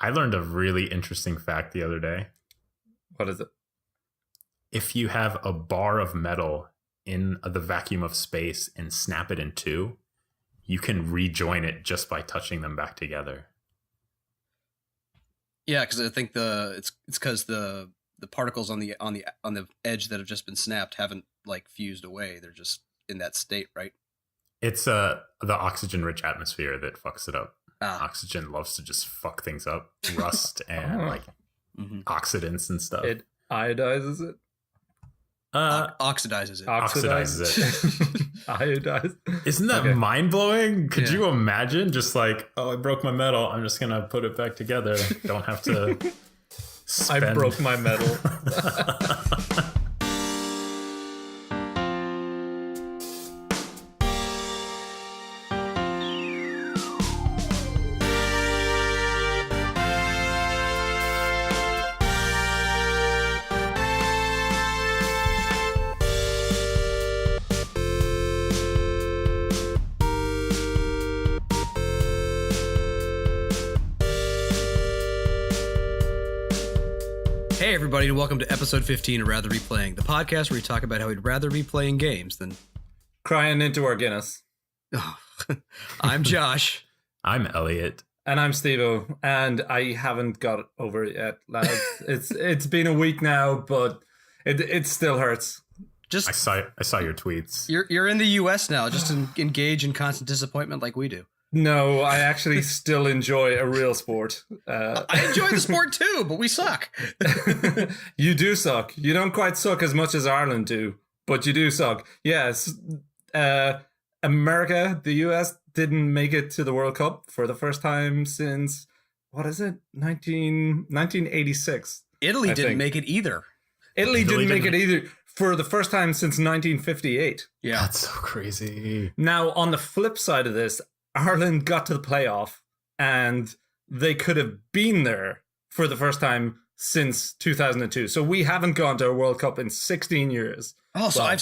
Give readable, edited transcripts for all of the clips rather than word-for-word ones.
I learned a really interesting fact the other day. What is it? If you have a bar of metal in the vacuum of space and snap it in two, you can rejoin it just by touching them back together. Yeah, because I think it's because the particles on the edge that have just been snapped haven't like fused away. They're just in that state, right? It's the oxygen-rich atmosphere that fucks it up. Ah. Oxygen loves to just fuck things up, rust and like oxidants and stuff. It iodizes it. Oxidizes it. Oxidizes it. Iodize. Isn't that mind blowing? Could Yeah. you imagine just like, oh, I broke my metal. I'm just gonna put it back together. Don't have to. I broke my metal. Hey, everybody, and welcome to episode 15 of Rather Be Playing, the podcast where we talk about how we'd rather be playing games than Crying into our Guinness. Oh. I'm Josh. I'm Elliot. And I'm Stevo, and I haven't got over it yet, lads. It's been a week now, but it still hurts. I saw your tweets. You're in the U.S. now. Just engage in constant disappointment like we do. No, I actually still enjoy a real sport. I enjoy the sport too, but we suck. You do suck. You don't quite suck as much as Ireland do, but you do suck. Yes, America, the US, didn't make it to the World Cup for the first time since, what is it, 1986. Italy didn't make it either. Italy didn't make it either for the first time since 1958. Yeah. That's so crazy. Now, on the flip side of this, Ireland got to the playoff and they could have been there for the first time since 2002. So we haven't gone to a World Cup in 16 years. Oh, so I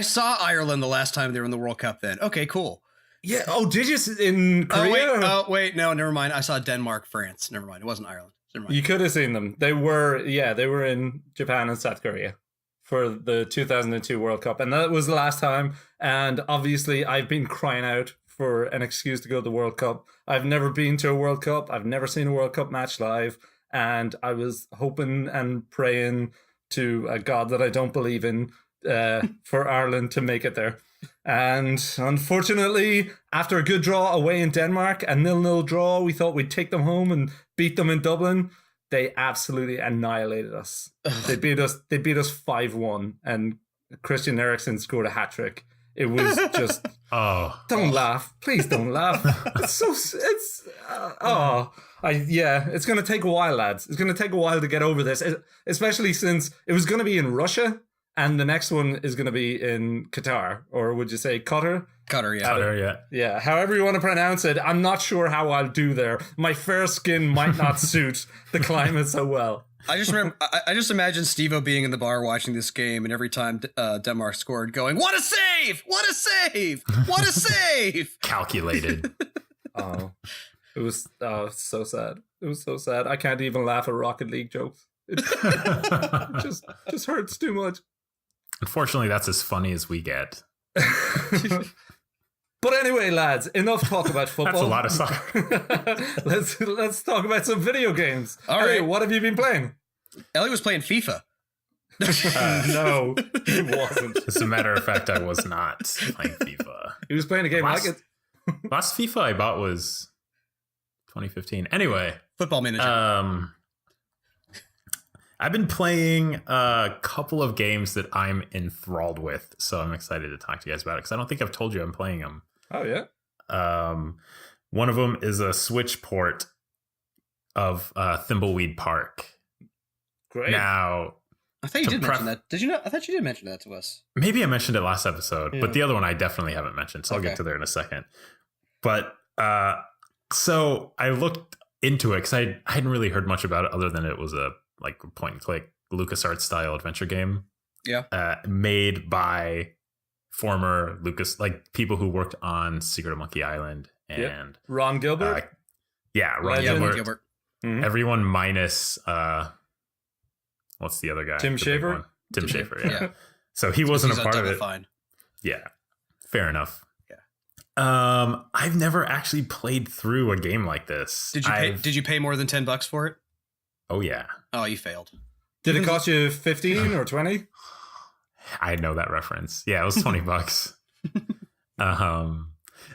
saw Ireland the last time they were in the World Cup then. Okay, cool. Yeah. Oh, did you in Korea? Oh, wait. No, never mind. I saw Denmark, France. Never mind. It wasn't Ireland. Never mind. You could have seen them. They were in Japan and South Korea for the 2002 World Cup. And that was the last time. And obviously I've been crying out for an excuse to go to the World Cup. I've never been to a World Cup. I've never seen a World Cup match live. And I was hoping and praying to a God that I don't believe in for Ireland to make it there. And unfortunately, after a good draw away in Denmark, a 0-0 draw, we thought we'd take them home and beat them in Dublin. They absolutely annihilated us. They beat us 5-1, and Christian Eriksen scored a hat-trick. It was just don't laugh, please don't laugh. It's going to take a while, lads. It's going to take a while to get over this, especially since it was going to be in Russia and the next one is going to be in Qatar, or would you say Qatar? Qatar, yeah. Qatar, yeah. Yeah, however you want to pronounce it. I'm not sure how I'll do there. My fair skin might not suit the climate so well. I just remember. I just imagine Stevo being in the bar watching this game, and every time Denmark scored, going, "What a save! What a save! What a save!" Calculated. It was so sad. It was so sad. I can't even laugh at Rocket League jokes. It just hurts too much. Unfortunately, that's as funny as we get. But anyway, lads, enough talk about football. That's a lot of soccer. let's talk about some video games. All right. Elliot, what have you been playing? Elliot was playing FIFA. No, he wasn't. As a matter of fact, I was not playing FIFA. He was playing a game like it. Last FIFA I bought was 2015. Anyway. Football Manager. I've been playing a couple of games that I'm enthralled with, so I'm excited to talk to you guys about it, because I don't think I've told you I'm playing them. Oh, yeah? One of them is a Switch port of Thimbleweed Park. Great. Now, I thought you did mention that. Did you not? I thought you did mention that to us. Maybe I mentioned it last episode, but the other one I definitely haven't mentioned, so I'll get to there in a second. But so I looked into it because I hadn't really heard much about it other than it was a like point and click LucasArts style adventure game. Yeah. Made by former Lucas, like people who worked on Secret of Monkey Island and Ron Gilbert. Ron Gilbert. Everyone minus what's the other guy? Tim Schafer? Tim Schafer, yeah. So he wasn't a part of it. Fine. Yeah. Fair enough. Yeah. I've never actually played through a game like this. Did you pay more than $10 for it? Oh yeah. Oh, you failed. Did it cost you 15 or 20? I know that reference. Yeah, it was $20.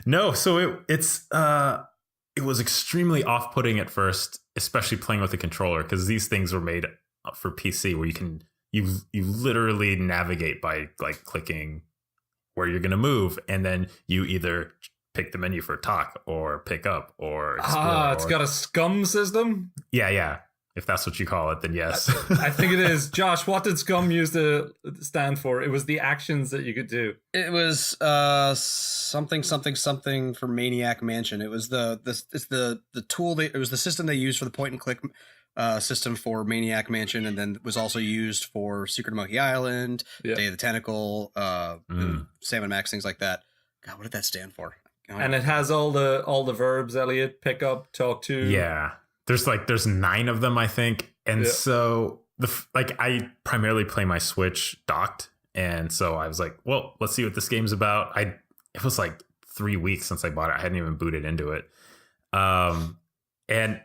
No, so it was extremely off-putting at first, especially playing with the controller, because these things were made for PC where you literally navigate by like clicking where you're going to move, and then you either pick the menu for talk or pick up or explore. It's got a scum system? Yeah. If that's what you call it, then yes. I think it is. Josh, what did scum used to stand for? It was the actions that you could do. It was something for Maniac Mansion. It was the tool. It was the system they used for the point and click system for Maniac Mansion, and then was also used for Secret of Monkey Island, Day of the Tentacle, Sam & Max, things like that. God, what did that stand for? And it has all the verbs, Elliot. Pick up, talk to. Yeah. There's 9 of them, I think. And so I primarily play my Switch docked. And so I was like, well, let's see what this game's about. It was like 3 weeks since I bought it. I hadn't even booted into it. And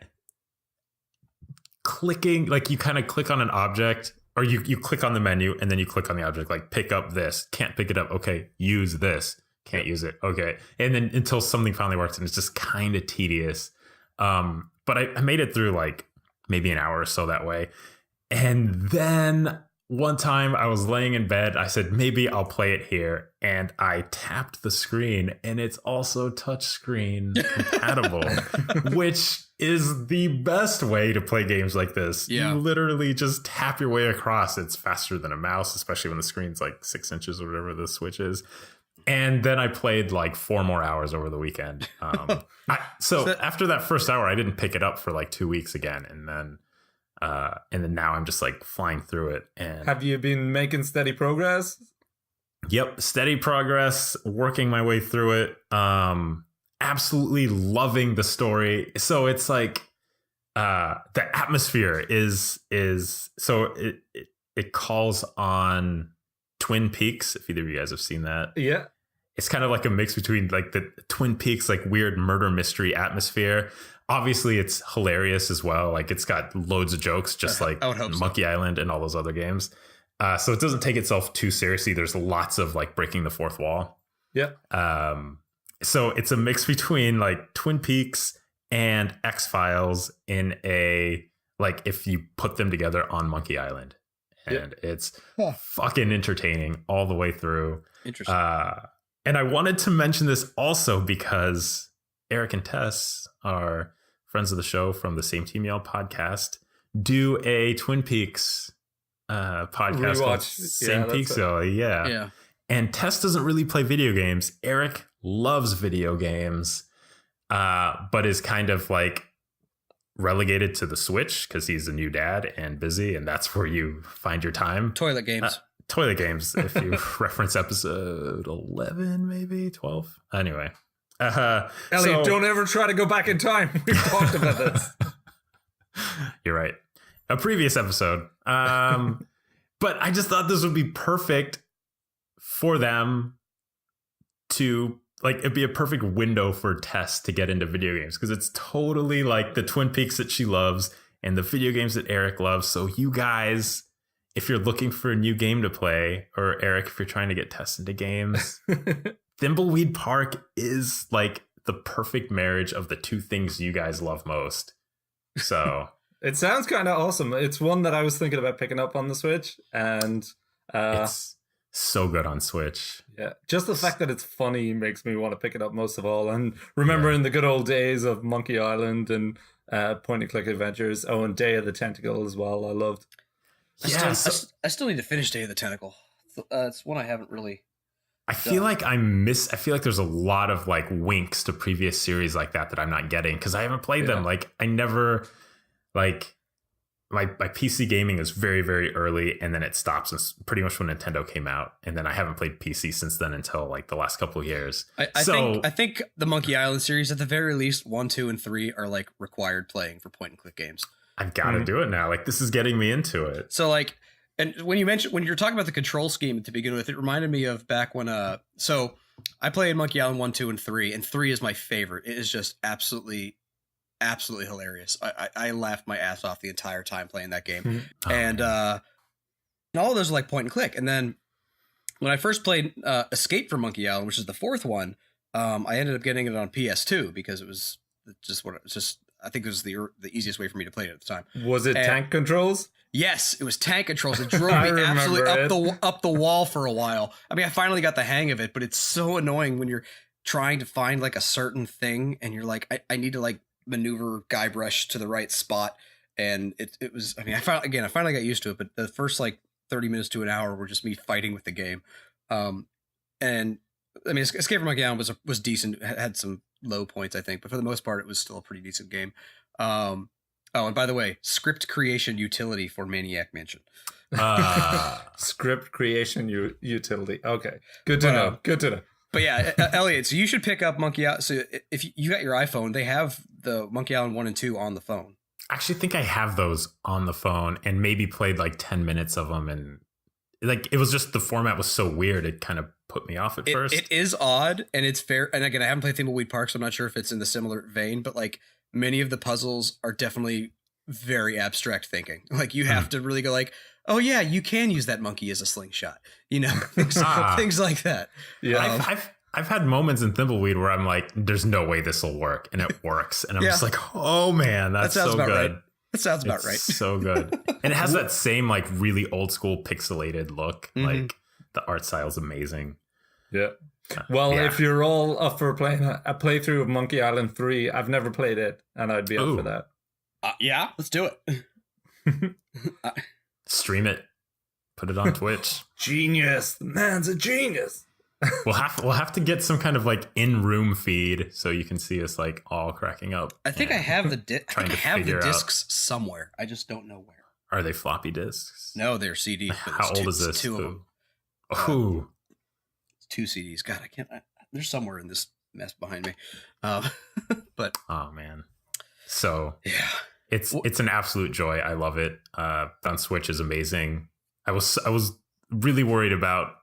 clicking, like you kind of click on an object, or you click on the menu and then you click on the object, like pick up this, can't pick it up. Okay. Use this, can't use it. Okay. And then until something finally works, and it's just kind of tedious. But I made it through like maybe an hour or so that way. And then one time I was laying in bed, I said, maybe I'll play it here. And I tapped the screen, and it's also touchscreen compatible, which is the best way to play games like this. Yeah. You literally just tap your way across. It's faster than a mouse, especially when the screen's like 6 inches or whatever the Switch is. And then I played like 4 more hours over the weekend. So after that first hour, I didn't pick it up for like 2 weeks again. And then now I'm just like flying through it. And have you been making steady progress? Yep. Steady progress, working my way through it. Absolutely loving the story. So it's like, the atmosphere is so it calls on Twin Peaks, if either of you guys have seen that. Yeah. It's kind of like a mix between like the Twin Peaks, like weird murder mystery atmosphere. Obviously, it's hilarious as well. Like it's got loads of jokes, just like Monkey Island and all those other games. So it doesn't take itself too seriously. There's lots of like breaking the fourth wall. Yeah. So it's a mix between like Twin Peaks and X-Files in a, like if you put them together on Monkey Island. And it's fucking entertaining all the way through. Interesting. And I wanted to mention this also because Eric and Tess are friends of the show from the Same Team Yell podcast, do a Twin Peaks podcast called Same Peaks. Yeah. And Tess doesn't really play video games. Eric loves video games, but is kind of like relegated to the Switch because he's a new dad and busy, and that's where you find your time. Toilet games. Toilet games, if you reference episode 11, maybe 12. Anyway. Elliot, don't ever try to go back in time. We've talked about this. You're right. A previous episode. But I just thought this would be perfect for them to, like, it'd be a perfect window for Tess to get into video games because it's totally like the Twin Peaks that she loves and the video games that Eric loves. So you guys, if you're looking for a new game to play, or Eric, if you're trying to get Tess into games, Thimbleweed Park is like the perfect marriage of the two things you guys love most. So it sounds kind of awesome. It's one that I was thinking about picking up on the Switch, and it's so good on Switch. Yeah, just the fact that it's funny makes me want to pick it up most of all. And remembering the good old days of Monkey Island and point and click adventures. Oh, and Day of the Tentacle as well. I loved. I still need to finish Day of the Tentacle. It's one I haven't really. I feel like I feel like there's a lot of like winks to previous series like that I'm not getting because I haven't played them. Like I never, like my PC gaming is very, very early, and then it stops pretty much when Nintendo came out, and then I haven't played PC since then until like the last couple of years. I think the Monkey Island series, at the very least, 1, 2, and 3 are like required playing for point and click games. I've got to do it now. Like, this is getting me into it. So like, and when you're talking about the control scheme to begin with, it reminded me of back when so I played Monkey Island 1, 2, and 3, and 3 is my favorite. It is just absolutely hilarious. I laughed my ass off the entire time playing that game. And all of those are like point and click. And then when I first played Escape from Monkey Island, which is the fourth one, I ended up getting it on PS2 because it was just I think it was the easiest way for me to play it at the time. Was it tank controls? Yes, it was tank controls. It drove me absolutely up the wall for a while. I mean, I finally got the hang of it, but it's so annoying when you're trying to find like a certain thing and you're like, I need to like maneuver Guybrush to the right spot. And it was, I mean, I finally got used to it, but the first like 30 minutes to an hour were just me fighting with the game. And I mean, Escape from Monkey Island was decent. It had some low points, I think, but for the most part, it was still a pretty decent game. Oh, and by the way, script creation utility for Maniac Mansion. Script creation utility. Okay, good to know. Good to know. But yeah, Elliot, so you should pick up Monkey Island. So if you got your iPhone, they have the Monkey Island 1 and 2 on the phone. I actually think I have those on the phone and maybe played like 10 minutes of them. And like, it was just, the format was so weird. It kind of put me off at first. It is odd, and it's fair. And again, I haven't played Thimbleweed Park, so I'm not sure if it's in the similar vein, but like many of the puzzles are definitely very abstract thinking. Like you have to really go like, oh yeah, you can use that monkey as a slingshot, you know, things like that. Yeah. I've had moments in Thimbleweed where I'm like, there's no way this will work, and it works. And I'm just like, oh man, that's so good. Right. That sounds about right. So good. And it has that same like really old school pixelated look. Like the art style is amazing. Yeah. Well, if you're all up for playing a playthrough of Monkey Island 3, I've never played it, and I'd be up for that. Yeah, let's do it. Stream it. Put it on Twitch. Genius. The man's a genius. We'll have to get some kind of like in-room feed so you can see us like all cracking up. I think I have the discs somewhere. I just don't know where. Are they floppy disks? No, they're CD. How old is this? Two of them. Oh, 2 CDs. God, I can't. They're somewhere in this mess behind me. But oh man. So yeah, it's an absolute joy. I love it. On Switch is amazing. I was really worried about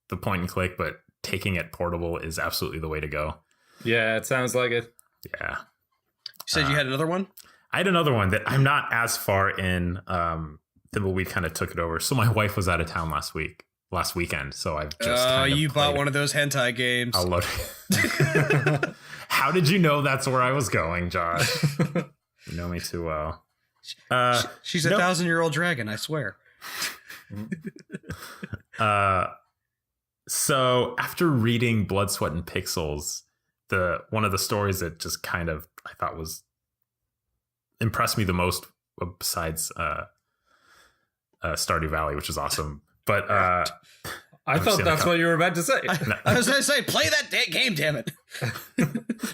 the point and click, but taking it portable is absolutely the way to go. Yeah, it sounds like it. Yeah. You said you had another one? I had another one that I'm not as far in. Thimbleweed kind of took it over. So my wife was out of town last weekend. So I've just you bought one of those hentai games. I'll load it. How did you know that's where I was going, Josh? You know me too well. She's a 1,000-year-old dragon, I swear. So after reading Blood, Sweat, and Pixels, one of the stories that just kind of I thought was impressed me the most, besides Stardew Valley, which is awesome. But I thought that's what you were about to say. I was going to say, play that game, damn it.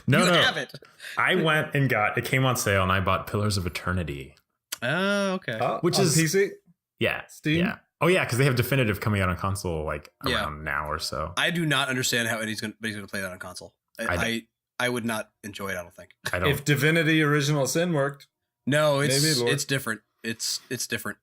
No. Have it. I went and it came on sale, and I bought Pillars of Eternity. Oh, okay. Which is PC? Yeah. Steam? Yeah. Oh, yeah, because they have Definitive coming out on console like around now or so. I do not understand how anybody's going to play that on console. I would not enjoy it, I don't think. If Divinity Original Sin worked. No, it's different. It's different.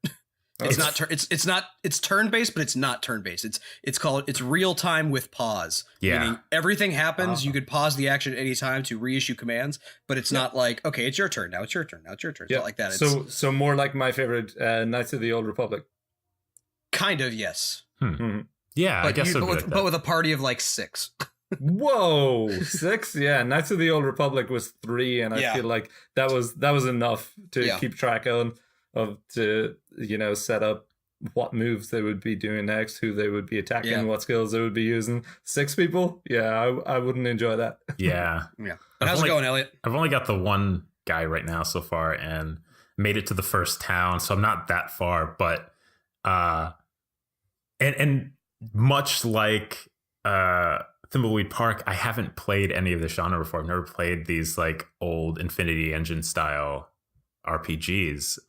It's turn-based, but it's not turn-based. It's real time with pause. Yeah. Meaning everything happens. You could pause the action at any time to reissue commands, but it's not like, okay, it's your turn. Now it's your turn. Now it's your turn. It's not like that. So more like my favorite Knights of the Old Republic. Kind of, yes. Yeah, but I guess but with a party of like 6. Whoa, 6? Yeah, Knights of the Old Republic was 3, and I feel like that was enough to keep track of to set up what moves they would be doing next, who they would be attacking, what skills they would be using. 6 people? Yeah, I wouldn't enjoy that. Yeah. Yeah. But how's it going, Elliot? I've only got the one guy right now so far and made it to the first town, so I'm not that far, but and much like Thimbleweed Park, I haven't played any of the genre before. I've never played these like old Infinity Engine style RPGs.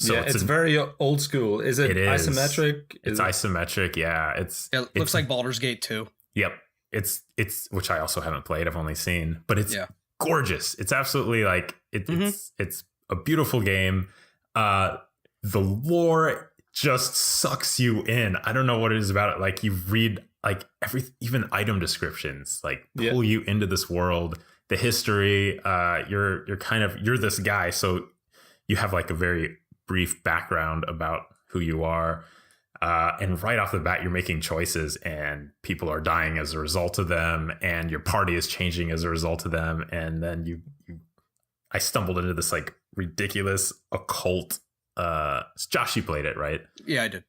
So yeah, it's very old school. Is it isometric? It's isometric. Yeah, it looks like Baldur's Gate 2. Yep. It's which I also haven't played. I've only seen, but it's Yeah. gorgeous. It's absolutely like it's a beautiful game. The lore just sucks you in. I don't know what it is about it. Like you read like even item descriptions like pull you into this world. The history. You're this guy, so you have like a very brief background about who you are. And right off the bat, you're making choices and people are dying as a result of them. And your party is changing as a result of them. And then I stumbled into this like ridiculous occult. Josh, you played it, right? Yeah, I did.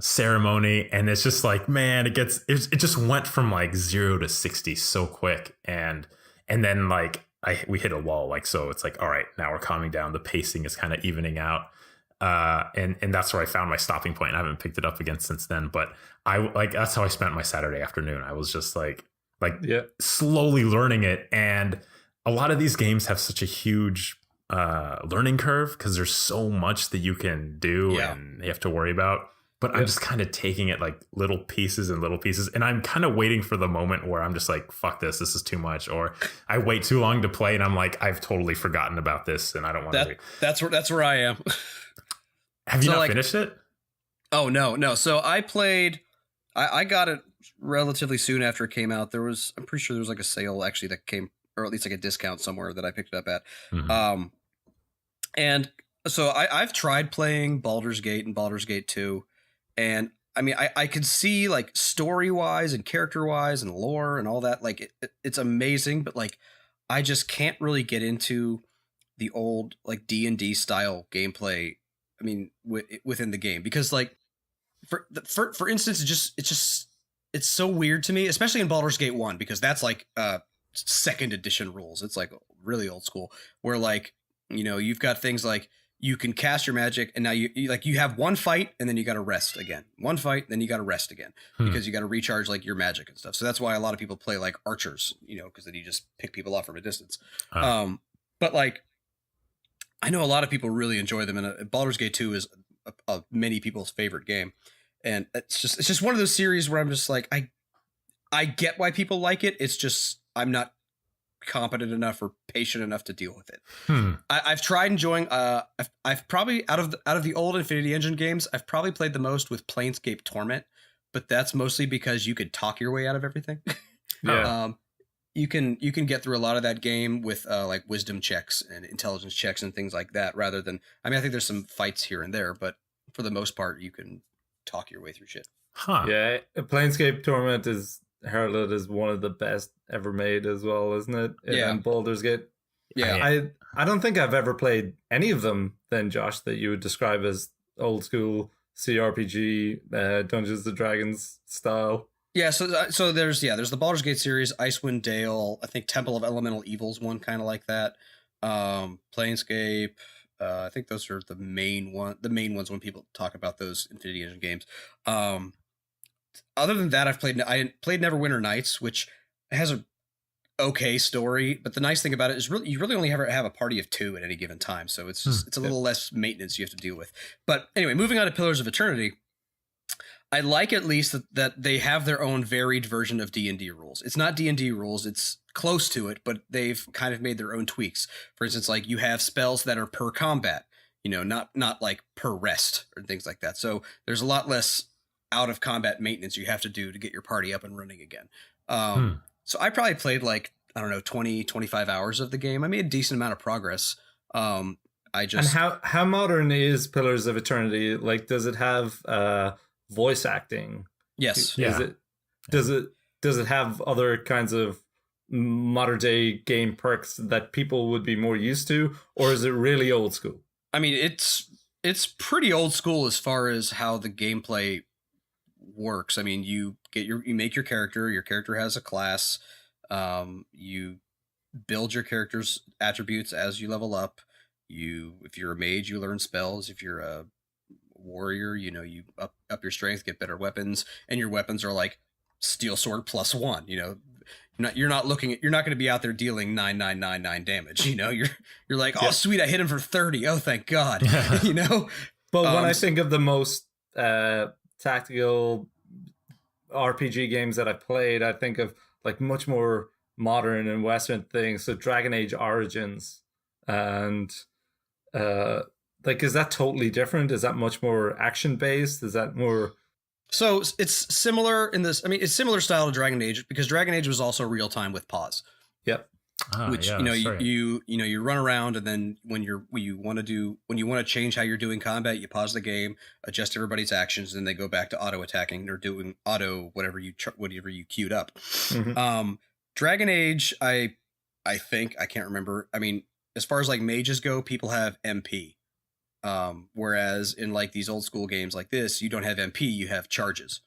Ceremony. And it's just like, man, it just went from like 0 to 60 so quick. And then like we hit a wall. Like, so it's like, all right, now we're calming down. The pacing is kind of evening out. And that's where I found my stopping point. I haven't picked it up again since then, but that's how I spent my Saturday afternoon. I was just like slowly learning it. And a lot of these games have such a huge learning curve because there's so much that you can do and you have to worry about. But I'm just kind of taking it like little pieces. And I'm kind of waiting for the moment where I'm just like, fuck this is too much. Or I wait too long to play and I'm like, I've totally forgotten about this and I don't want to. That's where I am. Have you not finished it? Oh, no. So I played, I got it relatively soon after it came out. I'm pretty sure there was like a sale actually that came, or at least like a discount somewhere that I picked it up at. Mm-hmm. And so I've tried playing Baldur's Gate and Baldur's Gate 2. And I mean, I could see like story wise and character wise and lore and all that. Like it's amazing, but like I just can't really get into the old like D&D style gameplay. I mean, within the game, because like for instance, it's so weird to me, especially in Baldur's Gate 1, because that's like second edition rules. It's like really old school where like, you know, you've got things like you can cast your magic and now you have one fight and then you got to rest again. One fight, then you got to rest again because you got to recharge like your magic and stuff. So that's why a lot of people play like archers, you know, because then you just pick people off from a distance. But like, I know a lot of people really enjoy them, and Baldur's Gate 2 is many people's favorite game. And it's just one of those series where I'm just like, I get why people like it. It's just I'm not competent enough or patient enough to deal with it. I've tried enjoying. I've probably out of the old Infinity Engine games, I've probably played the most with Planescape Torment, but that's mostly because you could talk your way out of everything. Yeah. You can get through a lot of that game with like wisdom checks and intelligence checks and things like that, rather than, I mean, I think there's some fights here and there, but for the most part, you can talk your way through shit. Yeah, Planescape Torment is heralded as one of the best ever made as well, isn't it? And Baldur's Gate. Yeah, I don't think I've ever played any of them then, Josh, that you would describe as old school CRPG, Dungeons and Dragons style. Yeah, so there's the Baldur's Gate series, Icewind Dale, I think Temple of Elemental Evil's one kind of like that. Planescape, I think those are the main ones when people talk about those Infinity Engine games. Other than that, I played Neverwinter Nights, which has a okay story, but the nice thing about it is you really only have a party of 2 at any given time, so it's a little less maintenance you have to deal with. But anyway, moving on to Pillars of Eternity. I like at least that they have their own varied version of D&D rules. It's not D&D rules, it's close to it, but they've kind of made their own tweaks. For instance, like you have spells that are per combat, you know, not like per rest or things like that. So there's a lot less out of combat maintenance you have to do to get your party up and running again. So I probably played like, I don't know, 20, 25 hours of the game. I made a decent amount of progress. And how modern is Pillars of Eternity? Like, does it have voice acting? Yes. Does it have other kinds of modern day game perks that people would be more used to, or is it really old school? I mean, it's pretty old school as far as how the gameplay works. I mean, you make your character. Your character has a class. You build your character's attributes as you level up. If you're a mage, you learn spells. If you're a warrior, you know, you up your strength, get better weapons, and your weapons are like steel sword +1. You know, You're not looking at, you're not going to be out there dealing 9999 damage. You know, you're like, oh sweet, I hit him for 30. Oh thank God. You know. But when I think of the most tactical RPG games that I played, I think of like much more modern and Western things. So Dragon Age Origins, and like, is that totally different? Is that much more action based? Is that more? So it's similar in this. I mean, it's similar style to Dragon Age because Dragon Age was also real time with pause. Yep. Which you run around, and then when you want to change how you're doing combat, you pause the game, adjust everybody's actions, and they go back to auto attacking or doing auto whatever you queued up. Mm-hmm. Dragon Age, I think, I can't remember. I mean, as far as like mages go, people have MP. Whereas in like these old school games like this, you don't have MP, you have charges.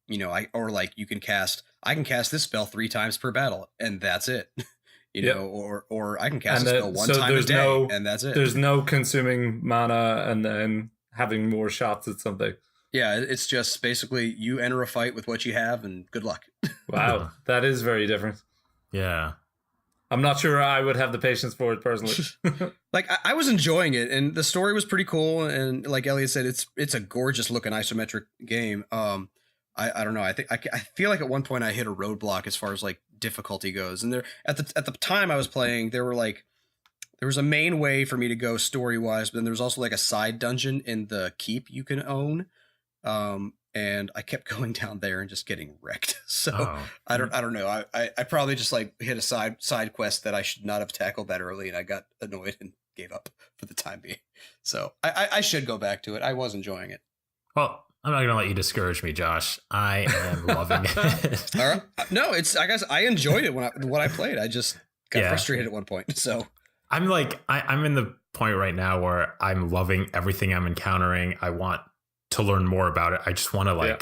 You know, I can cast this spell 3 times per battle, and that's it. You know, or I can cast a spell one time a day, and that's it. There's no consuming mana and then having more shots at something. Yeah, it's just basically you enter a fight with what you have, and good luck. Wow, that is very different. Yeah. I'm not sure I would have the patience for it personally. Like I was enjoying it, and the story was pretty cool. And like Elliot said, it's a gorgeous looking isometric game. I don't know. I feel like at one point I hit a roadblock as far as like difficulty goes. And there at the time I was playing, there was a main way for me to go story wise, but then there was also like a side dungeon in the keep you can own. And I kept going down there and just getting wrecked. So I don't know. I probably just like hit a side quest that I should not have tackled that early, and I got annoyed and gave up for the time being. So I should go back to it. I was enjoying it. Well, I'm not gonna let you discourage me, Josh. I am loving it. All right. No, I guess I enjoyed it when I played. I just got frustrated at one point. So I'm like I'm in the point right now where I'm loving everything I'm encountering. I want to learn more about it. I just want to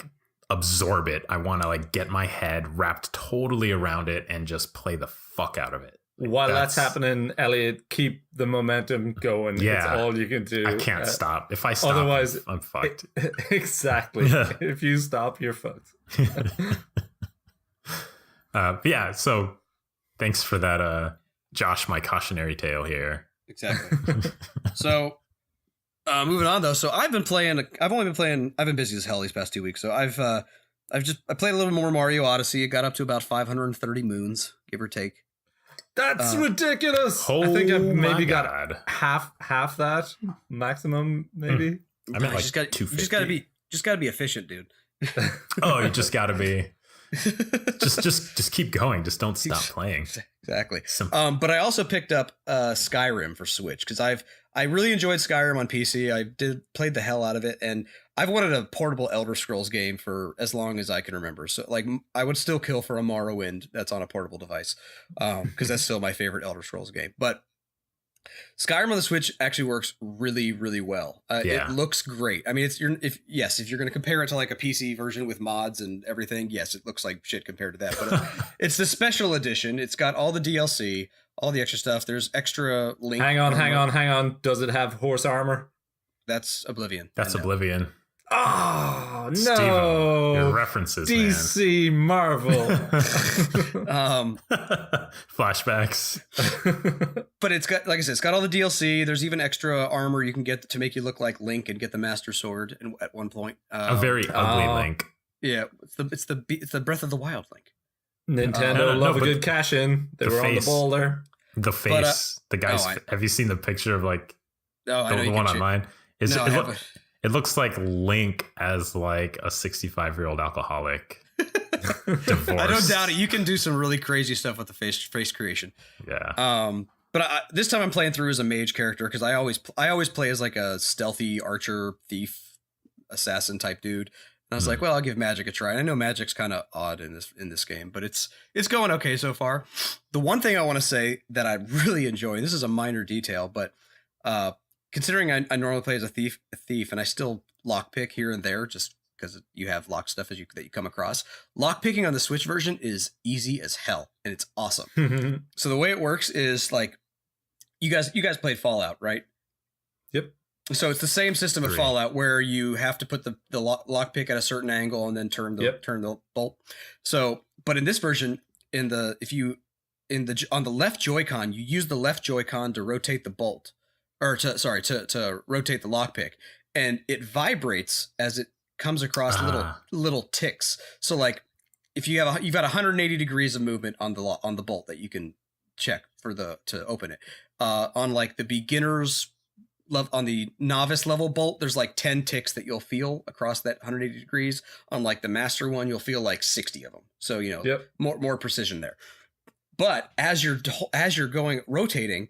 absorb it. I want to like get my head wrapped totally around it and just play the fuck out of it. While that's happening, Elliot, keep the momentum going. Yeah, it's all you can do. I can't stop. If I stop, otherwise I'm fucked. Exactly. If you stop, you're fucked. Yeah. So thanks for that, Josh. My cautionary tale here. Exactly. So. Moving on though, so I've been busy as hell these past 2 weeks. So I played a little more Mario Odyssey. It got up to about 530 moons, give or take. That's ridiculous. I think I've maybe got half that maximum, maybe. I mean, like just gotta be efficient, dude. Oh, you just gotta be. just keep going. Just don't stop playing. Exactly. But I also picked up Skyrim for Switch because I really enjoyed Skyrim on PC. I played the hell out of it, and I've wanted a portable Elder Scrolls game for as long as I can remember. So like I would still kill for a Morrowind that's on a portable device because that's still my favorite Elder Scrolls game. But Skyrim on the Switch actually works really, really well. It looks great. I mean, if you're going to compare it to like a PC version with mods and everything, yes, it looks like shit compared to that. But it's the special edition. It's got all the DLC, all the extra stuff. There's extra link. Hang on. Does it have horse armor? That's Oblivion. That's Oblivion. Oh, no. Stevo, your references, DC, man. Marvel. Flashbacks. But it's got, like I said, it's got all the DLC. There's even extra armor you can get to make you look like Link and get the Master Sword at one point. A very ugly Link. Yeah, it's the Breath of the Wild Link. Nintendo love a good cash in. They were on the ball there. The face, the guy's. Have you seen the picture of like the one online? It looks like Link as like a 65-year-old alcoholic. Divorced. I don't doubt it. You can do some really crazy stuff with the face creation. Yeah. But this time I'm playing through as a mage character because I always play as like a stealthy archer, thief, assassin type dude. And I was like, well, I'll give magic a try. And I know magic's kind of odd in this game, but it's going okay so far. The one thing I want to say that I really enjoy, and this is a minor detail, but considering I normally play as a thief, and I still lockpick here and there just because you have lock stuff that you come across. Lockpicking on the Switch version is easy as hell, and it's awesome. So the way it works is like, you guys played Fallout, right? Yep. So it's the same system of Fallout where you have to put the lockpick at a certain angle and then turn the bolt. So, but in this version, on the left Joy-Con, you use the left Joy-Con to rotate the bolt, or to rotate the lockpick, and it vibrates as it comes across little ticks. So like if you've got 180 degrees of movement on the bolt that you can check to open it. On like the beginner's level, on the novice level bolt, there's like 10 ticks that you'll feel across that 180 degrees. On like the master one, you'll feel like 60 of them. So more precision there. But as you're going rotating,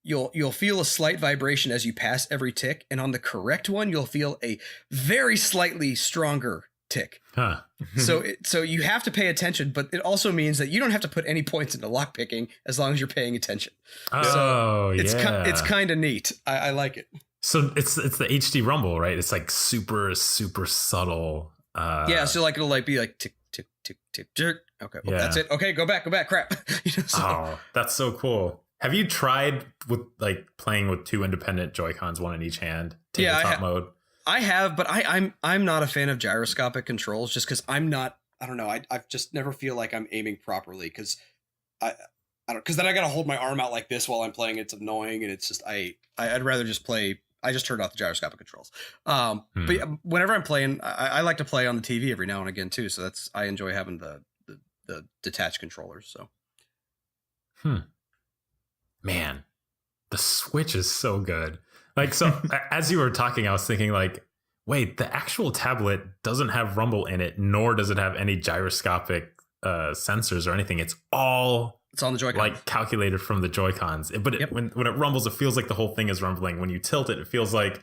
you'll feel a slight vibration as you pass every tick, and on the correct one, you'll feel a very slightly stronger tick. Huh. So you have to pay attention, but it also means that you don't have to put any points into lockpicking as long as you're paying attention. Oh, it's kind of neat. I like it. So it's the HD rumble, right? It's like super subtle. So like it'll like be like tick tick tick tick tick. Okay, well, that's it. Okay, go back. Crap. Oh, that's so cool. Have you tried with like playing with two independent Joy-Cons, one in each hand, tabletop mode? I have, but I'm not a fan of gyroscopic controls just because I'm not. I don't know. I just never feel like I'm aiming properly because I don't, because then I gotta hold my arm out like this while I'm playing. It's annoying, and it's just I'd rather just play. I just turned off the gyroscopic controls. But whenever I'm playing, I like to play on the TV every now and again too. So I enjoy having the detached controllers. So, man, the Switch is so good. Like, so as you were talking, I was thinking like, wait, the actual tablet doesn't have rumble in it, nor does it have any gyroscopic sensors or anything. It's on the Joy-Con, like calculated from the Joy-Cons. But when it rumbles, it feels like the whole thing is rumbling. When you tilt it, it feels like,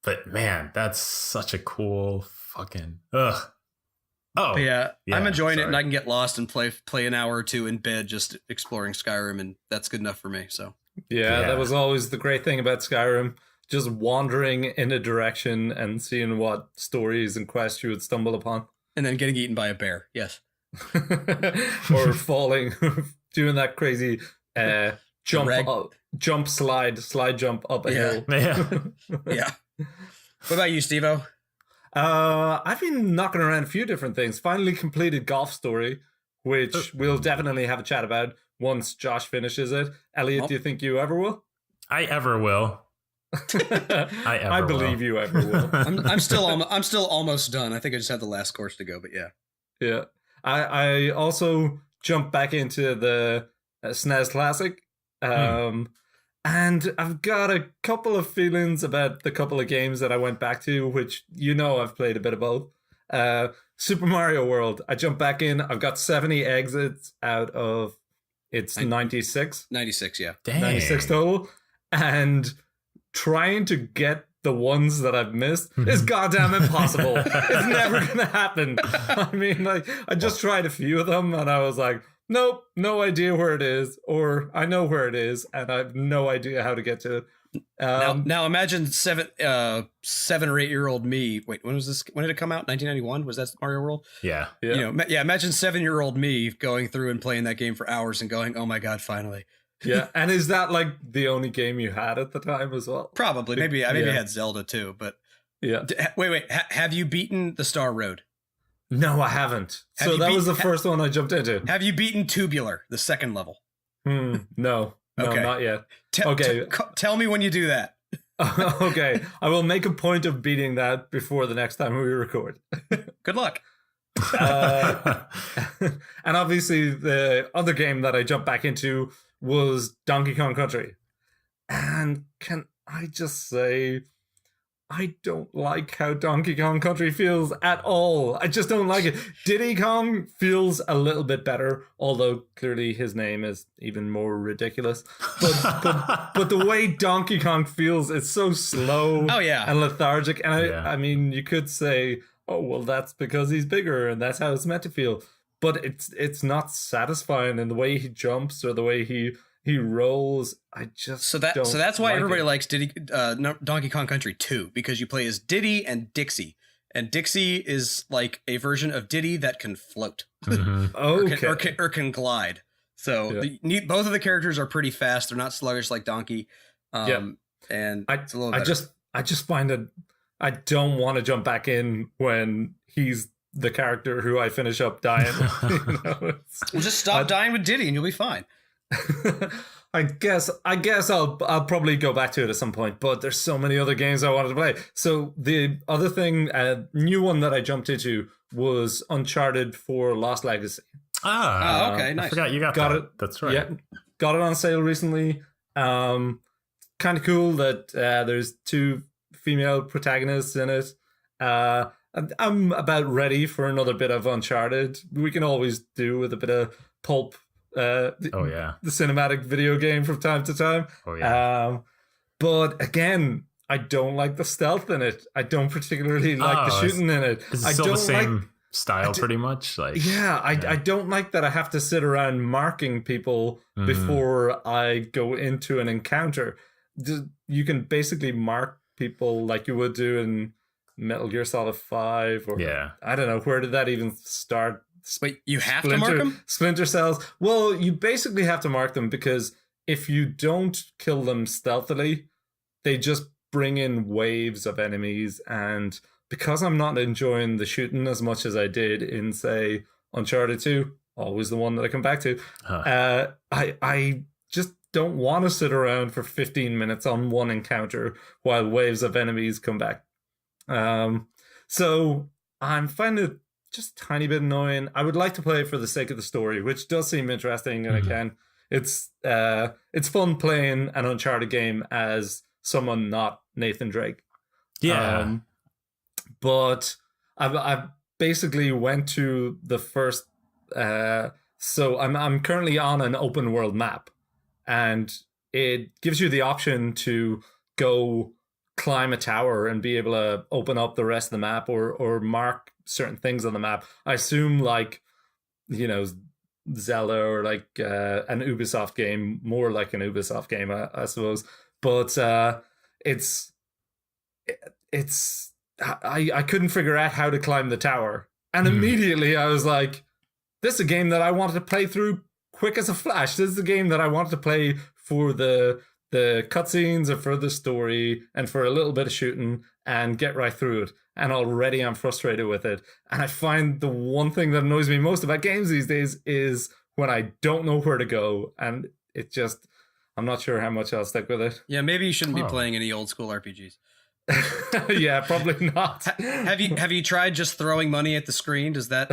But man, that's such a cool fucking ugh. Oh yeah, I'm enjoying it, and I can get lost and play an hour or two in bed just exploring Skyrim, and that's good enough for me. So yeah, that was always the great thing about Skyrim. Just wandering in a direction and seeing what stories and quests you would stumble upon. And then getting eaten by a bear, yes. Or falling, doing that crazy slide jump up a hill. Yeah. What about you, Stevo? I've been knocking around a few different things. Finally completed Golf Story, which we'll definitely have a chat about once Josh finishes it. Elliot, do you think you ever will? I ever will. I believe you ever will. I'm still almost done. I think I just have the last course to go, but yeah. I also jumped back into the SNES Classic, and I've got a couple of feelings about the couple of games that I went back to, which I've played a bit of both. Super Mario World, I jumped back in. I've got 70 exits out of 96. 96, yeah. Dang. 96 total, and trying to get the ones that I've missed is goddamn impossible. It's never gonna happen. I mean, like, I just tried a few of them and I was like, nope, no idea where it is, or I know where it is and I have no idea how to get to it. Now imagine 7 or 8 year old me. Wait, when was this? When did it come out? 1991? Was that Mario World? Yeah. Imagine 7-year-old me going through and playing that game for hours and going, "Oh my god, finally!" Yeah, and is that like the only game you had at the time as well? Probably. Maybe I had Zelda too, but yeah. Wait. Have you beaten the Star Road? No, I haven't. That was the first one I jumped into. Have you beaten Tubular, the second level? No, okay. Not yet. Tell me when you do that. Okay, I will make a point of beating that before the next time we record. Good luck. And obviously the other game that I jumped back into was Donkey Kong Country. And can I just say, I don't like how Donkey Kong Country feels at all. I just don't like it. Diddy Kong feels a little bit better, although clearly his name is even more ridiculous. But the way Donkey Kong feels, it's so slow and lethargic. And I mean, you could say, oh, well, that's because he's bigger and that's how it's meant to feel. But it's not satisfying in the way he jumps or the way he rolls. I just so that's why everybody likes Donkey Kong Country 2, because you play as Diddy and Dixie, and Dixie is like a version of Diddy that can float, or can glide. So both of the characters are pretty fast. They're not sluggish like Donkey. And it's a little better. I just find that I don't want to jump back in when he's the character who I finish up dying. Well, just stop dying with Diddy and you'll be fine. I guess I'll probably go back to it at some point, but there's so many other games I wanted to play. So the other thing, new one that I jumped into was Uncharted 4 Lost Legacy. Okay, nice. I forgot you got it. That's right. Yeah, got it on sale recently. Kind of cool that there's 2 female protagonists in it. I'm about ready for another bit of Uncharted. We can always do with a bit of pulp. The cinematic video game from time to time. But again, I don't like the stealth in it. I don't particularly like the shooting in it. Is it still the same style pretty much? I don't like that I have to sit around marking people before I go into an encounter. You can basically mark people like you would do in Metal Gear Solid 5 or I don't know, where did that even start? Wait, you have to mark them? Splinter Cells. Well, you basically have to mark them because if you don't kill them stealthily, they just bring in waves of enemies. And because I'm not enjoying the shooting as much as I did in, say, Uncharted 2, always the one that I come back to, I just don't want to sit around for 15 minutes on one encounter while waves of enemies come back. So I'm finding it just a tiny bit annoying. I would like to play it for the sake of the story, which does seem interesting, and again, it's fun playing an Uncharted game as someone not Nathan Drake. But I basically went to the first. So I'm currently on an open world map, and it gives you the option to go climb a tower and be able to open up the rest of the map or mark certain things on the map. I assume Zelda or an Ubisoft game, more like an Ubisoft game, I suppose. But I couldn't figure out how to climb the tower, and immediately I was like, this is a game that I wanted to play through quick as a flash. This is a game that I wanted to play for the cutscenes and for the story and for a little bit of shooting and get right through it. And already I'm frustrated with it. And I find the one thing that annoys me most about games these days is when I don't know where to go. And it just, I'm not sure how much I'll stick with it. Yeah, maybe you shouldn't be playing any old school RPGs. Yeah, probably not. Have you tried just throwing money at the screen? Does that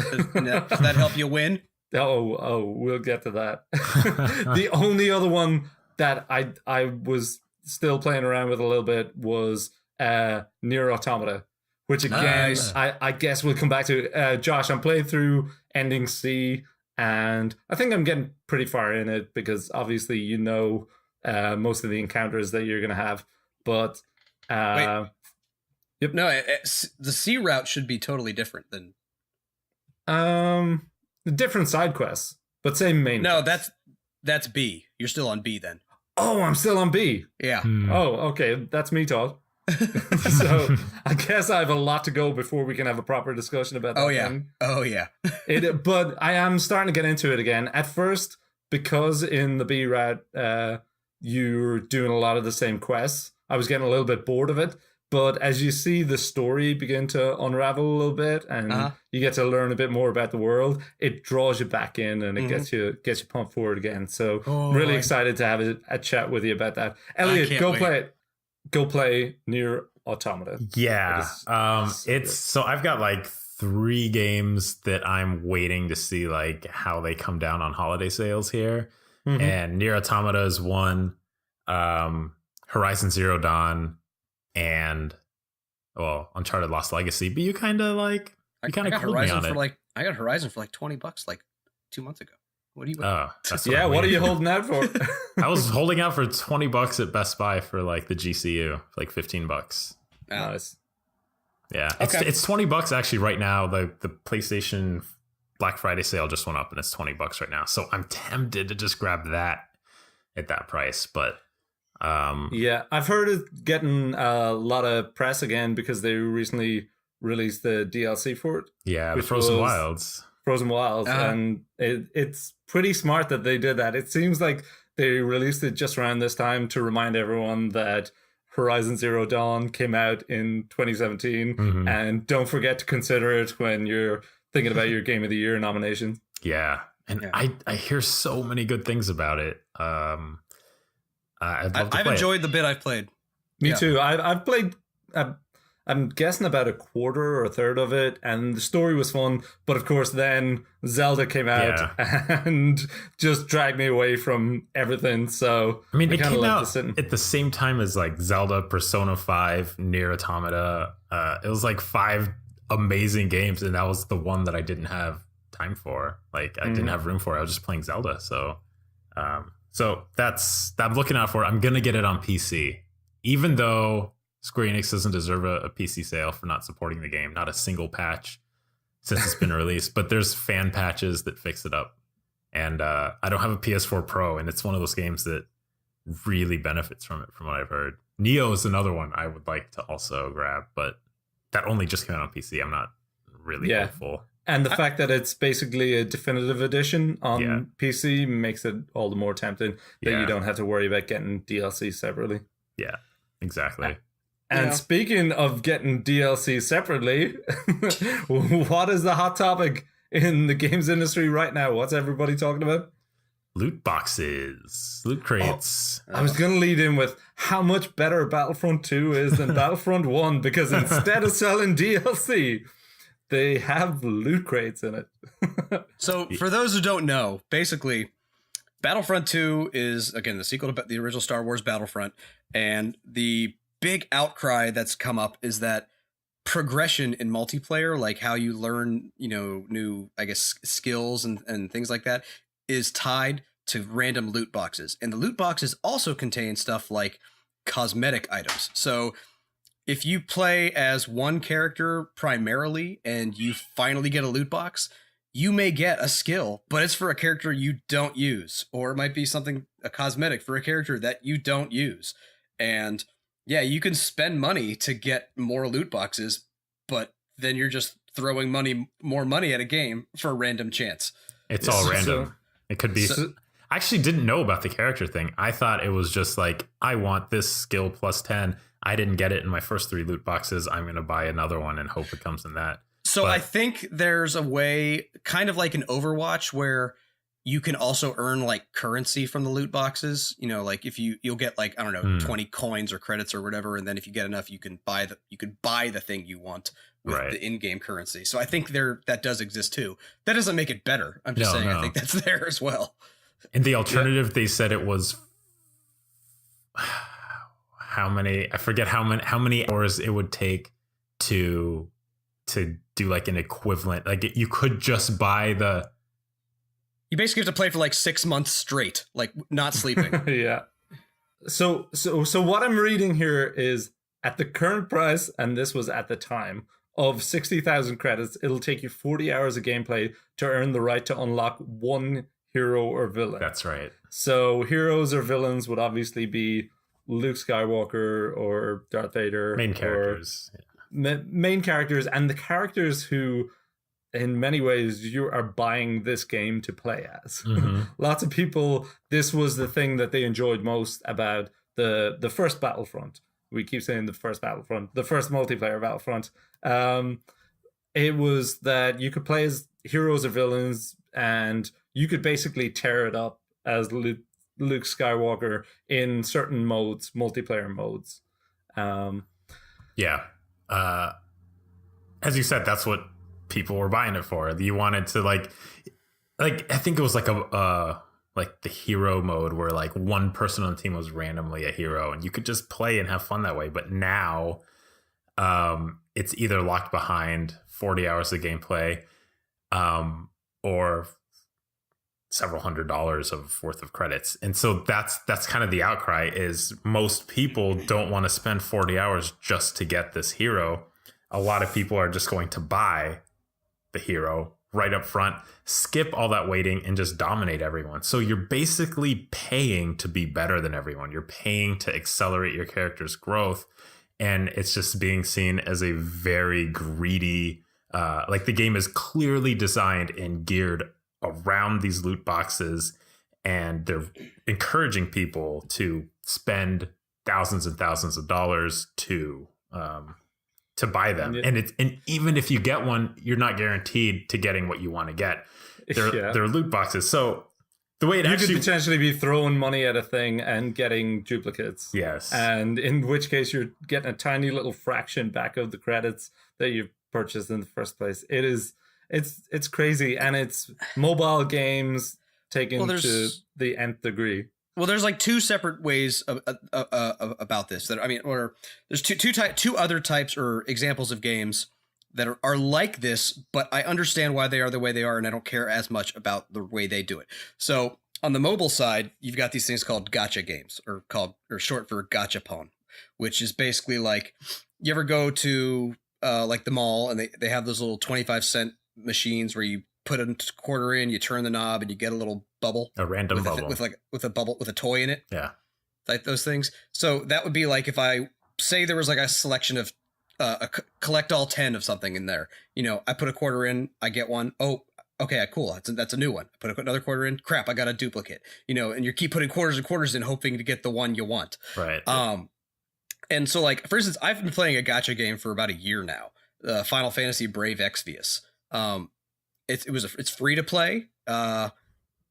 help you win? Oh, we'll get to that. The only other one that I was still playing around with a little bit was Nier Automata, which again, I guess we'll come back to. Josh, I'm playing through Ending C, and I think I'm getting pretty far in it because obviously most of the encounters that you're going to have. But the C route should be totally different than different side quests, but same main. No, that's B. You're still on B then. Oh, I'm still on B. Yeah. Oh, okay. That's me, Todd. So I guess I have a lot to go before we can have a proper discussion about that. Oh, yeah. But I am starting to get into it again. At first, because in the B route, you're doing a lot of the same quests, I was getting a little bit bored of it. But as you see the story begin to unravel a little bit and you get to learn a bit more about the world, it draws you back in and it gets you pumped forward again. So really excited to have a chat with you about that. Elliot, go play Nier Automata. Yeah. So I've got 3 games that I'm waiting to see how they come down on holiday sales here. And Nier Automata is one, Horizon Zero Dawn, and Uncharted Lost Legacy. But you kind of quoted me on it. I got Horizon for $20 2 months ago. What do you? What are you holding out for? I was holding out for $20 at Best Buy for the GCU, $15. Nice. Yeah, it's $20 actually right now. The PlayStation Black Friday sale just went up and it's $20 right now. So I'm tempted to just grab that at that price, but. I've heard it getting a lot of press again because they recently released the DLC for it. Yeah, the Frozen Wilds, and it's pretty smart that they did that. It seems like they released it just around this time to remind everyone that Horizon Zero Dawn came out in 2017, and don't forget to consider it when you're thinking about your Game of the Year nomination. Yeah, and I hear so many good things about it. I've enjoyed the bit I've played. Me too. I've played. I'm guessing about a quarter or a third of it, and the story was fun. But of course, then Zelda came out and just dragged me away from everything. So I mean, it came out at the same time as like Zelda, Persona 5, Nier Automata. It was like 5 amazing games, and that was the one that I didn't have time for. Like I didn't have room for. I was just playing Zelda. So, I'm looking out for it. I'm gonna get it on PC, even though Square Enix doesn't deserve a PC sale for not supporting the game. Not a single patch since it's been released, but there's fan patches that fix it up. And I don't have a PS4 Pro, and it's one of those games that really benefits from it, from what I've heard. Neo is another one I would like to also grab, but that only just came out on PC. I'm not really hopeful. And the fact that it's basically a definitive edition on PC makes it all the more tempting that you don't have to worry about getting DLC separately. Yeah, exactly. And speaking of getting DLC separately, what is the hot topic in the games industry right now? What's everybody talking about? Loot boxes, loot crates. I was going to lead in with how much better Battlefront 2 is than Battlefront 1, because instead of selling DLC, they have loot crates in it. So for those who don't know, basically, Battlefront 2 is, again, the sequel to the original Star Wars Battlefront, and the big outcry that's come up is that progression in multiplayer, like how you learn, new, I guess, skills and things like that, is tied to random loot boxes. And the loot boxes also contain stuff like cosmetic items. So if you play as one character primarily and you finally get a loot box, you may get a skill, but it's for a character you don't use, or it might be a cosmetic for a character that you don't use. And yeah, you can spend money to get more loot boxes, but then you're just throwing more money at a game for a random chance. It's all random. It could be. I actually didn't know about the character thing. I thought it was just like, I want this skill plus 10. I didn't get it in my first 3 loot boxes. I'm going to buy another one and hope it comes in that. So I think there's a way, kind of like in Overwatch, where you can also earn like currency from the loot boxes. Like if you'll get like, I don't know, 20 coins or credits or whatever, and then if you get enough, you can buy the thing you want with the in-game currency. So I think that does exist too. That doesn't make it better. I'm just saying I think that's there as well. And the alternative, they said it was how many? I forget how many hours it would take to do like an equivalent. Like you could just buy the. You basically have to play for like 6 months straight, like not sleeping. Yeah. So what I'm reading here is at the current price, and this was at the time, of 60,000 credits, it'll take you 40 hours of gameplay to earn the right to unlock one hero or villain. That's right. So heroes or villains would obviously be Luke Skywalker or Darth Vader. Main characters. Main characters, and the characters who, in many ways, you are buying this game to play as. Lots of people, this was the thing that they enjoyed most about the first Battlefront. We keep saying the first Battlefront, the first multiplayer Battlefront. It was that you could play as heroes or villains, and you could basically tear it up as Luke Skywalker in certain modes, multiplayer modes. As you said, that's what people were buying it for. You wanted to like I think it was like like the hero mode where like one person on the team was randomly a hero and you could just play and have fun that way. But now it's either locked behind 40 hours of gameplay or several $100s worth of credits. And so that's kind of the outcry, is most people don't want to spend 40 hours just to get this hero. A lot of people are just going to buy the hero right up front, skip all that waiting, and just dominate everyone. So you're basically paying to be better than everyone. You're paying to accelerate your character's growth. And it's just being seen as a very greedy, like the game is clearly designed and geared around these loot boxes, and they're encouraging people to spend thousands and thousands of dollars to buy them. And even if you get one, you're not guaranteed to getting what you want to get. They're loot boxes. So the way you could potentially be throwing money at a thing and getting duplicates. Yes. And in which case you're getting a tiny little fraction back of the credits that you've purchased in the first place. It's crazy, and it's mobile games taken to the nth degree. Well, there's like two separate ways about this. Or there's two other types or examples of games that are like this, but I understand why they are the way they are, and I don't care as much about the way they do it. So on the mobile side, you've got these things called gacha games, or short for gachapon, which is basically like, you ever go to like the mall and they have those little 25-cent machines where you put a quarter in, you turn the knob, and you get a little bubble, a random bubble with a bubble with a toy in it. Yeah, like those things. So that would be like if I say there was like a selection of collect all 10 of something in there. I put a quarter in, I get one. Oh, okay, cool. That's a new one. I put another quarter in. Crap, I got a duplicate. And you keep putting quarters and quarters in, hoping to get the one you want. Right. And so, like, for instance, I've been playing a gacha game for about a year now. Final Fantasy Brave Exvius. It's free to play.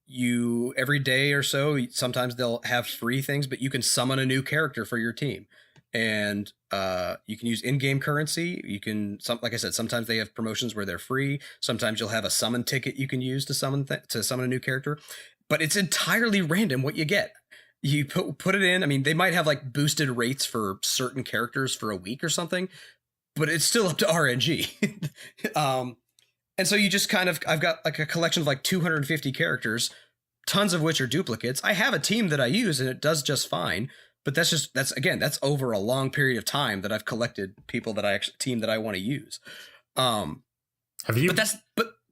You every day or so, sometimes they'll have free things, but you can summon a new character for your team. And you can use in-game currency. You can, like I said, sometimes they have promotions where they're free. Sometimes you'll have a summon ticket you can use to summon a new character. But it's entirely random what you get. You put it in. I mean, they might have like boosted rates for certain characters for a week or something, but it's still up to RNG. And so you just I've got like a collection of like 250 characters, tons of which are duplicates. I have a team that I use and it does just fine. But that's over a long period of time that I've collected team that I want to use. Have you?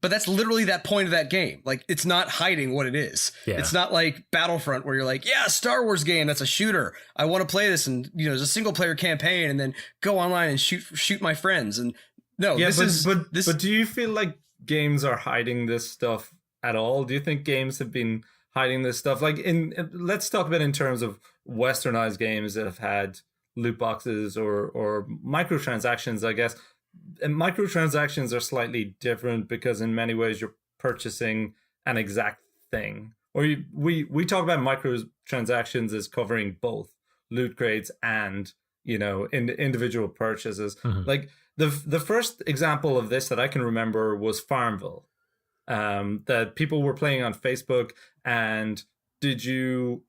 But that's literally that point of that game. Like, it's not hiding what it is. Yeah. It's not like Battlefront where you're like, yeah, Star Wars game, that's a shooter. I want to play this, and there's a single player campaign, and then go online and shoot my friends. And no, yeah, but do you feel like games are hiding this stuff at all? Do you think games have been hiding this stuff? Like, let's talk about in terms of westernized games that have had loot boxes or microtransactions, I guess. And microtransactions are slightly different because in many ways you're purchasing an exact thing. Or we talk about microtransactions as covering both loot crates and individual purchases. Mm-hmm. Like the first example of this that I can remember was Farmville. That people were playing on Facebook, and you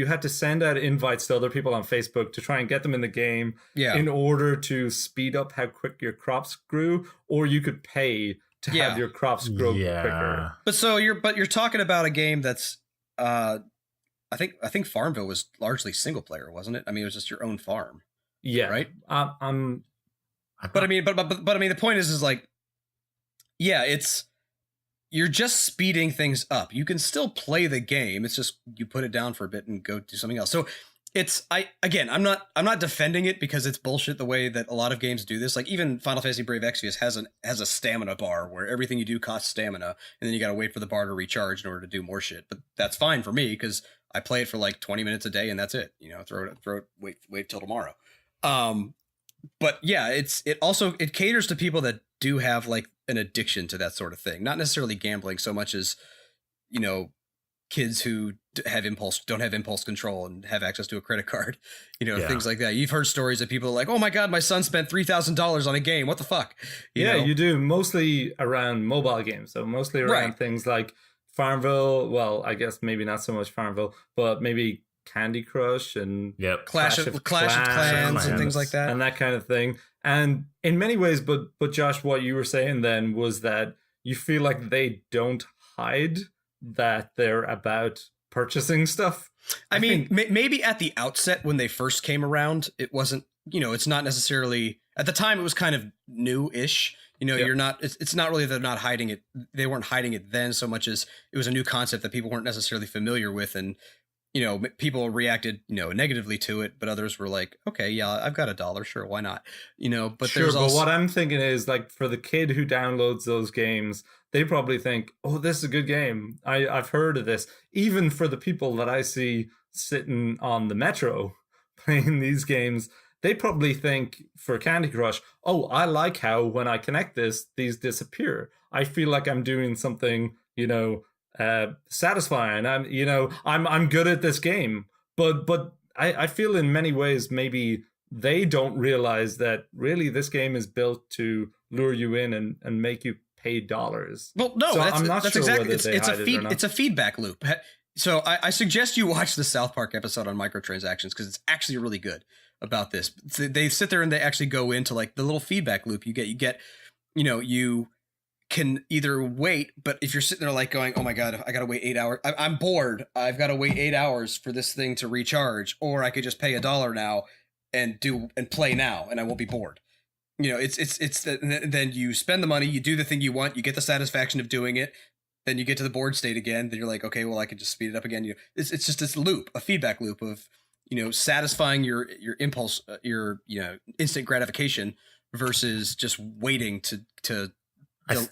had to send out invites to other people on Facebook to try and get them in the game in order to speed up how quick your crops grew, or you could pay to have your crops grow quicker. But you're talking about a game that's I think Farmville was largely single player, wasn't it? I mean, it was just your own farm. Yeah. Right? But I mean, the point is like, yeah, you're just speeding things up. You can still play the game. It's just you put it down for a bit and go do something else. So I'm not defending it because it's bullshit the way that a lot of games do this. Like even Final Fantasy Brave Exvius has a stamina bar where everything you do costs stamina, and then you got to wait for the bar to recharge in order to do more shit. But that's fine for me because I play it for like 20 minutes a day and that's it. Throw it, wait till tomorrow. But yeah, it caters to people that do have like an addiction to that sort of thing. Not necessarily gambling so much as, kids who don't have impulse control and have access to a credit card, things like that. You've heard stories of people like, oh my God, my son spent $3,000 on a game. What the fuck? You do, mostly around mobile games. So mostly around things like Farmville. Well, I guess maybe not so much Farmville, but maybe Candy Crush and Clash of Clans and things like that. And that kind of thing. And in many ways, but Josh, what you were saying then was that you feel like they don't hide that they're about purchasing stuff. I mean, maybe at the outset when they first came around, it wasn't, it's not necessarily, at the time it was kind of new-ish. You're not, it's not really, they're not hiding it. They weren't hiding it then so much as it was a new concept that people weren't necessarily familiar with. And, people reacted, negatively to it, but others were like, okay, yeah, I've got $1. Sure. Why not? But sure. But what I'm thinking is like for the kid who downloads those games, they probably think, oh, this is a good game. I've heard of this. Even for the people that I see sitting on the metro playing these games, they probably think for Candy Crush, oh, I like how when I connect this, these disappear. I feel like I'm doing something, satisfying. I'm good at this game. But I feel in many ways maybe they don't realize that really this game is built to lure you in and make you pay dollars. Well, no, so that's sure exactly it's a feedback loop. So I suggest you watch the South Park episode on microtransactions because it's actually really good about this. They sit there and they actually go into like the little feedback loop you get, you can either wait, but if you're sitting there like going, oh my God, I got to wait 8 hours. I'm bored. I've got to wait 8 hours for this thing to recharge, or I could just pay $1 now and play now and I won't be bored. Then you spend the money, you do the thing you want, you get the satisfaction of doing it. Then you get to the bored state again. Then you're like, okay, well, I could just speed it up again. It's just this loop, a feedback loop of, satisfying your impulse, your instant gratification versus just waiting to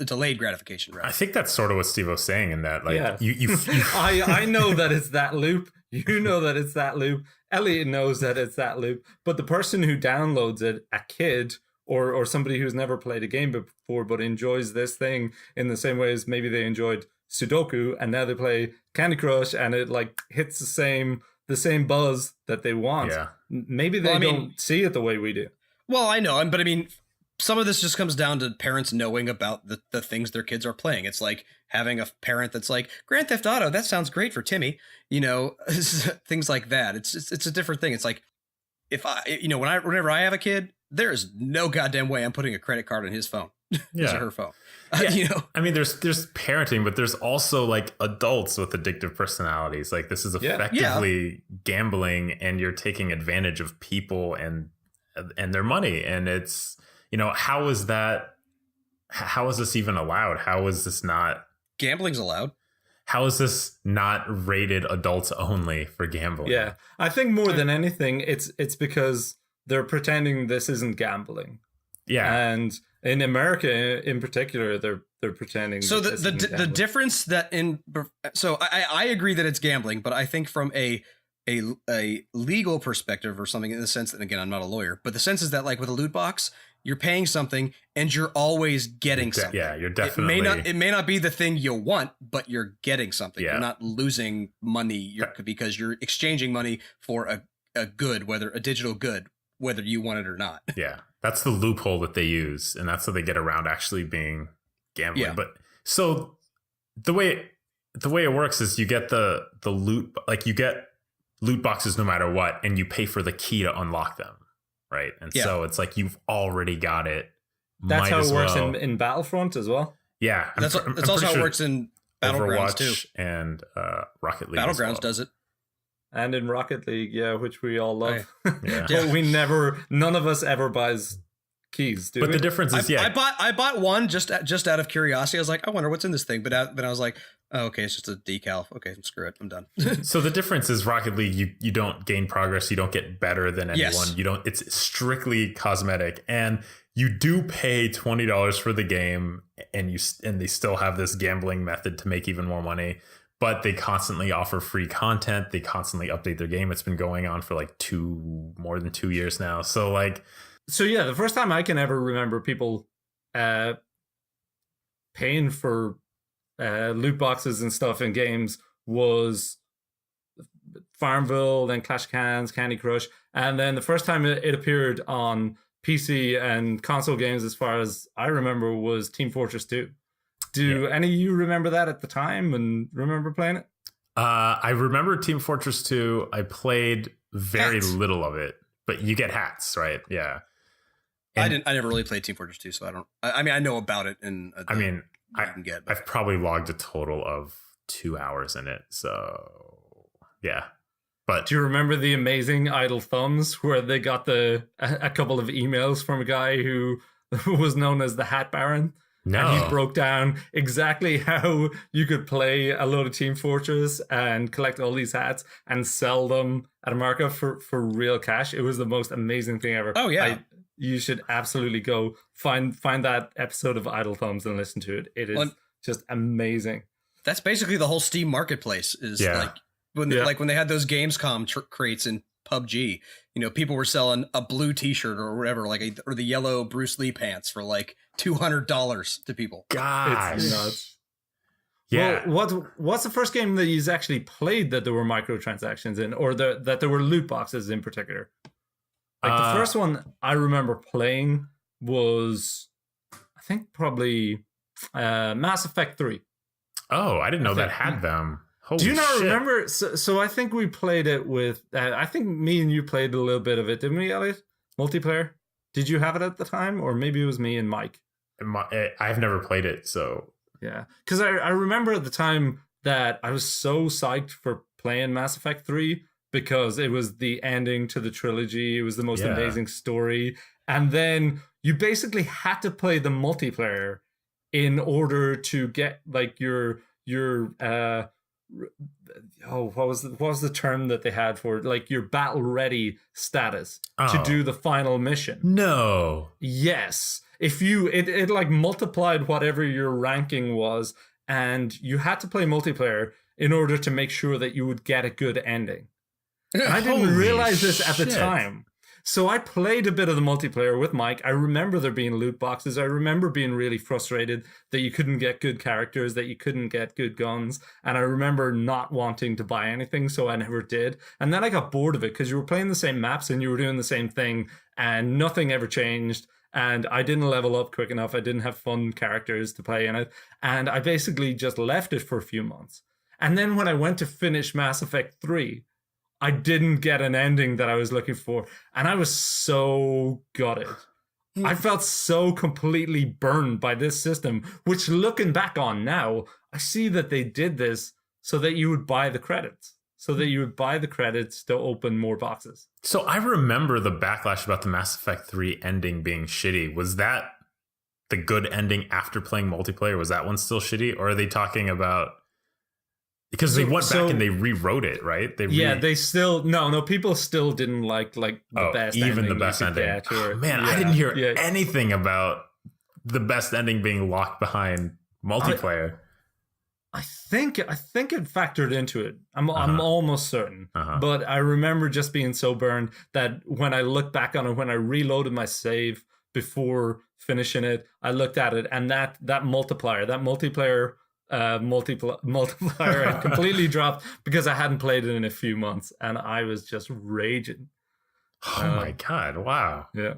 delayed gratification. Right? I think that's sort of what Stevo's saying in that, like, yeah. you I know that it's that loop. You know that it's that loop. Elliot knows that it's that loop. But the person who downloads it, a kid or somebody who's never played a game before but enjoys this thing in the same way as maybe they enjoyed Sudoku, and now they play Candy Crush and it like hits the same buzz that they want. Yeah. Maybe they don't see it the way we do. Well, I know, but I mean, some of this just comes down to parents knowing about the things their kids are playing. It's like having a parent that's like, Grand Theft Auto, that sounds great for Timmy, things like that. It's a different thing. It's like, if whenever I have a kid, there's no goddamn way I'm putting a credit card on his phone. His or her phone. Yeah. I mean, there's parenting, but there's also like adults with addictive personalities. Like this is effectively gambling, and you're taking advantage of people and their money. And it's, how is this even allowed? How is this not? Gambling's allowed. How is this not rated adults only for gambling? Yeah, I think more than anything, it's because they're pretending this isn't gambling. Yeah, and in America, in particular, they're pretending. So the difference I agree that it's gambling, but I think from a legal perspective or something, in the sense that, again, I'm not a lawyer, but the sense is that like with a loot box, you're paying something and you're always getting something. Yeah, you're definitely. It may not be the thing you want, but you're getting something. Yeah. You're not losing money because you're exchanging money for a good, whether a digital good, whether you want it or not. Yeah, that's the loophole that they use, and that's how they get around actually being gambling. Yeah. But so the way it works is you get the loot, like you get loot boxes no matter what, and you pay for the key to unlock them. Right. And so it's like you've already got it. That's how it works in Battlefront as well. Yeah. That's also how it works in Battlegrounds too. And Rocket League. Battlegrounds does it. And in Rocket League, which we all love. Yeah. But none of us ever buys keys, do we? But the difference is, I bought one just out of curiosity. I was like, I wonder what's in this thing. But then I was like, oh, okay, it's just a decal. Okay, screw it, I'm done. So the difference is Rocket League, you don't gain progress, you don't get better than anyone. Yes. It's strictly cosmetic, and you do pay $20 for the game, and they still have this gambling method to make even more money. But they constantly offer free content. They constantly update their game. It's been going on for like more than 2 years now. So yeah, the first time I can ever remember people paying for loot boxes and stuff in games was Farmville, then Clash of Clans, Candy Crush, and then the first time it appeared on PC and console games, as far as I remember, was Team Fortress 2. Do any of you remember that at the time and remember playing it? I remember Team Fortress 2. I played very little of it, but you get hats, right? Yeah. And I never really played Team Fortress 2, so I don't. I mean, I know about it, and I've probably logged a total of 2 hours in it. So yeah. But do you remember the amazing idle thumbs where they got a couple of emails from a guy who was known as the Hat Baron? No. And he broke down exactly how you could play a load of Team Fortress and collect all these hats and sell them at a markup for real cash. It was the most amazing thing ever. Oh, yeah. You should absolutely go find that episode of Idle Thumbs and listen to it. It is just amazing. That's basically the whole Steam marketplace is like when they had those Gamescom crates in PUBG. people were selling a blue T-shirt or whatever, or the yellow Bruce Lee pants for like $200 to people. Gosh. It's nuts. Yeah. Well, what's the first game that you've actually played that there were microtransactions in, or that there were loot boxes in particular? Like the first one I remember playing was, I think, probably Mass Effect 3. Oh, I didn't know that had them. Holy Do you not shit. remember? So I think we played it with, I think me and you played a little bit of it, didn't we, Elliot? Multiplayer? Did you have it at the time? Or maybe it was me and Mike. I've never played it, so... Yeah, because I remember at the time that I was so psyched for playing Mass Effect 3 because it was the ending to the trilogy. It was the most amazing story. And then you basically had to play the multiplayer in order to get like your what was the term that they had for it? Like your battle ready status to do the final mission. No. Yes. If you it like multiplied whatever your ranking was, and you had to play multiplayer in order to make sure that you would get a good ending. And I didn't realize this at the time. So I played a bit of the multiplayer with Mike. I remember there being loot boxes. I remember being really frustrated that you couldn't get good characters, that you couldn't get good guns. And I remember not wanting to buy anything, so I never did. And then I got bored of it because you were playing the same maps and you were doing the same thing and nothing ever changed. And I didn't level up quick enough. I didn't have fun characters to play in it. And I basically just left it for a few months. And then when I went to finish Mass Effect 3, I didn't get an ending that I was looking for. And I was so gutted. I felt so completely burned by this system, which looking back on now, I see that they did this so that you would buy the credits. So that you would buy the credits to open more boxes. So I remember the backlash about the Mass Effect 3 ending being shitty. Was that the good ending after playing multiplayer? Was that one still shitty? Or are they talking about... Because they went back and they rewrote it, right? They still... No, people still didn't like the best ending. Even the best ending. I didn't hear anything about the best ending being locked behind multiplayer. I think it factored into it. I'm almost certain. But I remember just being so burned that when I looked back on it, when I reloaded my save before finishing it, I looked at it, and that multiplier had completely dropped because I hadn't played it in a few months, and I was just raging. Oh my God. Wow. Yeah.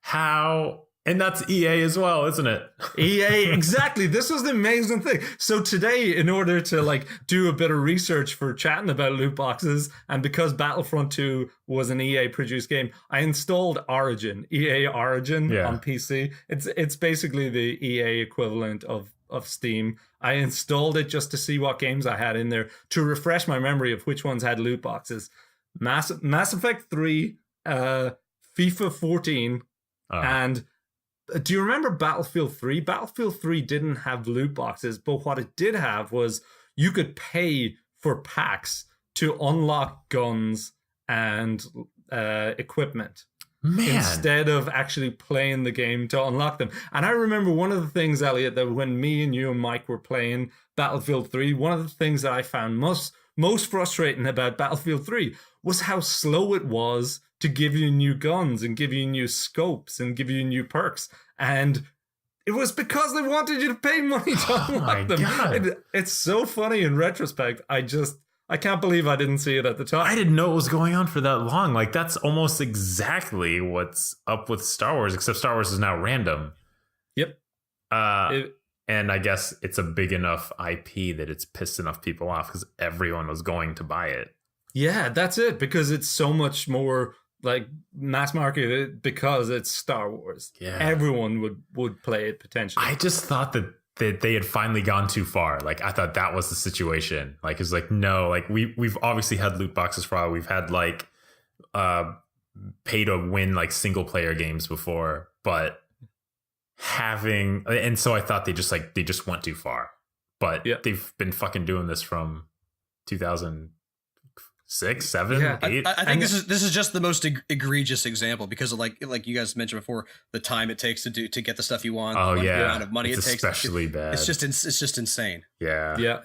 How... And that's EA as well, isn't it? EA, exactly. This was the amazing thing. So today, in order to do a bit of research for chatting about loot boxes, and because Battlefront 2 was an EA produced game, I installed Origin, EA Origin on PC. It's basically the EA equivalent of Steam. I installed it just to see what games I had in there to refresh my memory of which ones had loot boxes. Mass Effect 3, FIFA 14, and... Do you remember Battlefield 3? Battlefield 3 didn't have loot boxes, but what it did have was you could pay for packs to unlock guns and equipment. Instead of actually playing the game to unlock them. And I remember one of the things, Elliot, that when me and you and Mike were playing Battlefield 3, one of the things that I found most frustrating about Battlefield 3 was how slow it was to give you new guns and give you new scopes and give you new perks. And it was because they wanted you to pay money to unlock them. It's so funny in retrospect. I can't believe I didn't see it at the time. I didn't know it was going on for that long. Like, that's almost exactly what's up with Star Wars, except Star Wars is now random. Yep. And I guess it's a big enough IP that it's pissed enough people off because everyone was going to buy it. Yeah, that's it. Because it's so much more like mass market because it's Star Wars. Yeah. Everyone would play it potentially. I just thought that they had finally gone too far. Like, I thought that was the situation. Like, it's like, no, like we've obviously had loot boxes for a while. We've had like pay to win like single player games before, but and so I thought they just went too far. But they've been fucking doing this from 2006, 7, 8. I think this is just the most egregious example because of like you guys mentioned before, the time it takes to get the stuff you want. Oh, the amount of money it's it takes. Especially bad. It's just insane. Yeah. Yeah.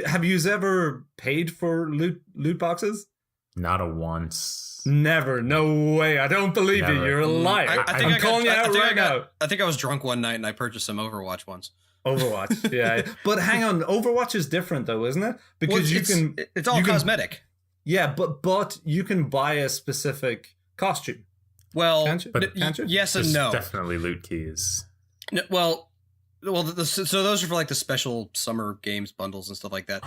Have you ever paid for loot boxes? Not a once. Never. No way. I don't believe you. Never. You're a liar. I'm calling you out right now. I think I was drunk one night and I purchased some Overwatch once. Overwatch, yeah. But hang on, Overwatch is different though, isn't it? Because it's all cosmetic. Yeah, but you can buy a specific costume. Well, can't you? Yes and There's no. definitely loot keys. No, so those are for like the special summer games bundles and stuff like that.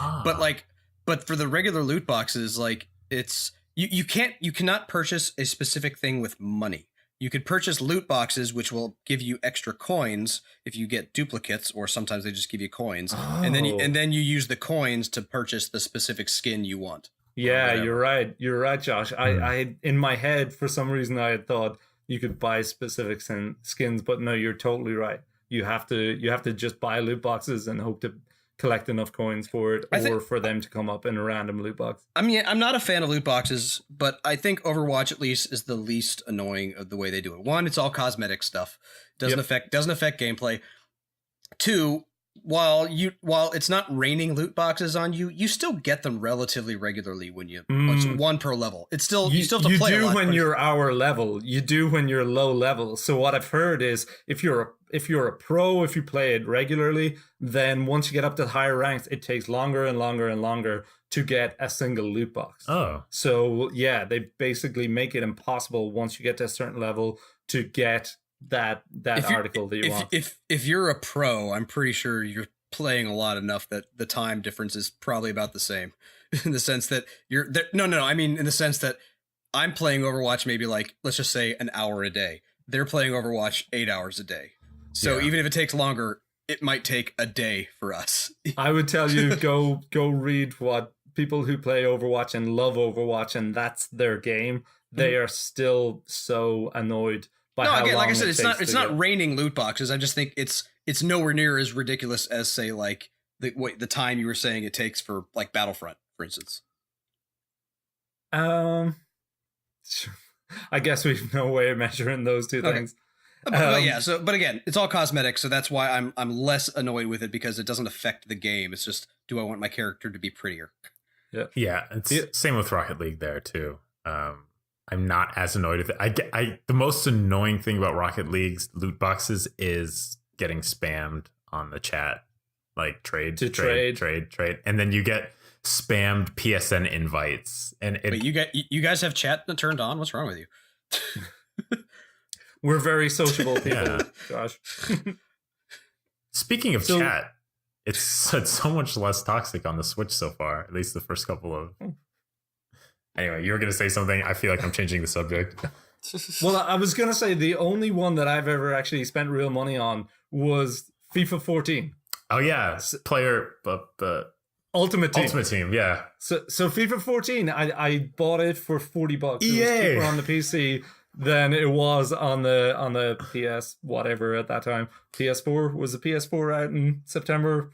But for the regular loot boxes, like it's you cannot purchase a specific thing with money. You could purchase loot boxes, which will give you extra coins if you get duplicates, or sometimes they just give you coins, and then you use the coins to purchase the specific skin you want. Yeah, you're right. You're right, Josh. I in my head for some reason I had thought you could buy specific skins, but no, you're totally right. You have to just buy loot boxes and hope to collect enough coins for it, or for them to come up in a random loot box. I mean, I'm not a fan of loot boxes, but I think Overwatch at least is the least annoying of the way they do it. One, it's all cosmetic stuff. Doesn't affect gameplay. Two, while it's not raining loot boxes on you, you still get them relatively regularly when it's one per level. It's still you still have to play a lot. You do when you're our level. You do when you're low level. So what I've heard is if you're a pro, if you play it regularly, then once you get up to higher ranks, it takes longer and longer and longer to get a single loot box. Oh. So yeah, they basically make it impossible once you get to a certain level to get that article that you want. If you're a pro, I'm pretty sure you're playing a lot enough that the time difference is probably about the same, in the sense that you're there. No, I mean in the sense that I'm playing Overwatch maybe like, let's just say an hour a day. They're playing Overwatch 8 hours a day. So even if it takes longer, it might take a day for us. I would tell you go read what people who play Overwatch and love Overwatch and that's their game. They are still so annoyed. No, again, like I said, it's not raining loot boxes. I just think it's nowhere near as ridiculous as, say, like the time you were saying it takes for like Battlefront, for instance. I guess we've no way of measuring those two things. But again, it's all cosmetic, so that's why I'm less annoyed with it, because it doesn't affect the game. It's just, do I want my character to be prettier? Yeah, it's same with Rocket League there too. I'm not as annoyed with it. The most annoying thing about Rocket League's loot boxes is getting spammed on the chat, like trade, and then you get spammed PSN invites. And wait, you guys have chat turned on? What's wrong with you? We're very sociable people, Josh. Speaking of chat, it's so much less toxic on the Switch so far. At least the first couple of. Anyway, you were going to say something. I feel like I'm changing the subject. Well, I was going to say the only one that I've ever actually spent real money on was FIFA 14. Oh, yeah. Player Ultimate Team, yeah. So FIFA 14, I bought it for $40. It was Yay. cheaper on the PC than it was on the PS whatever at that time. PS4, was the PS4 out in September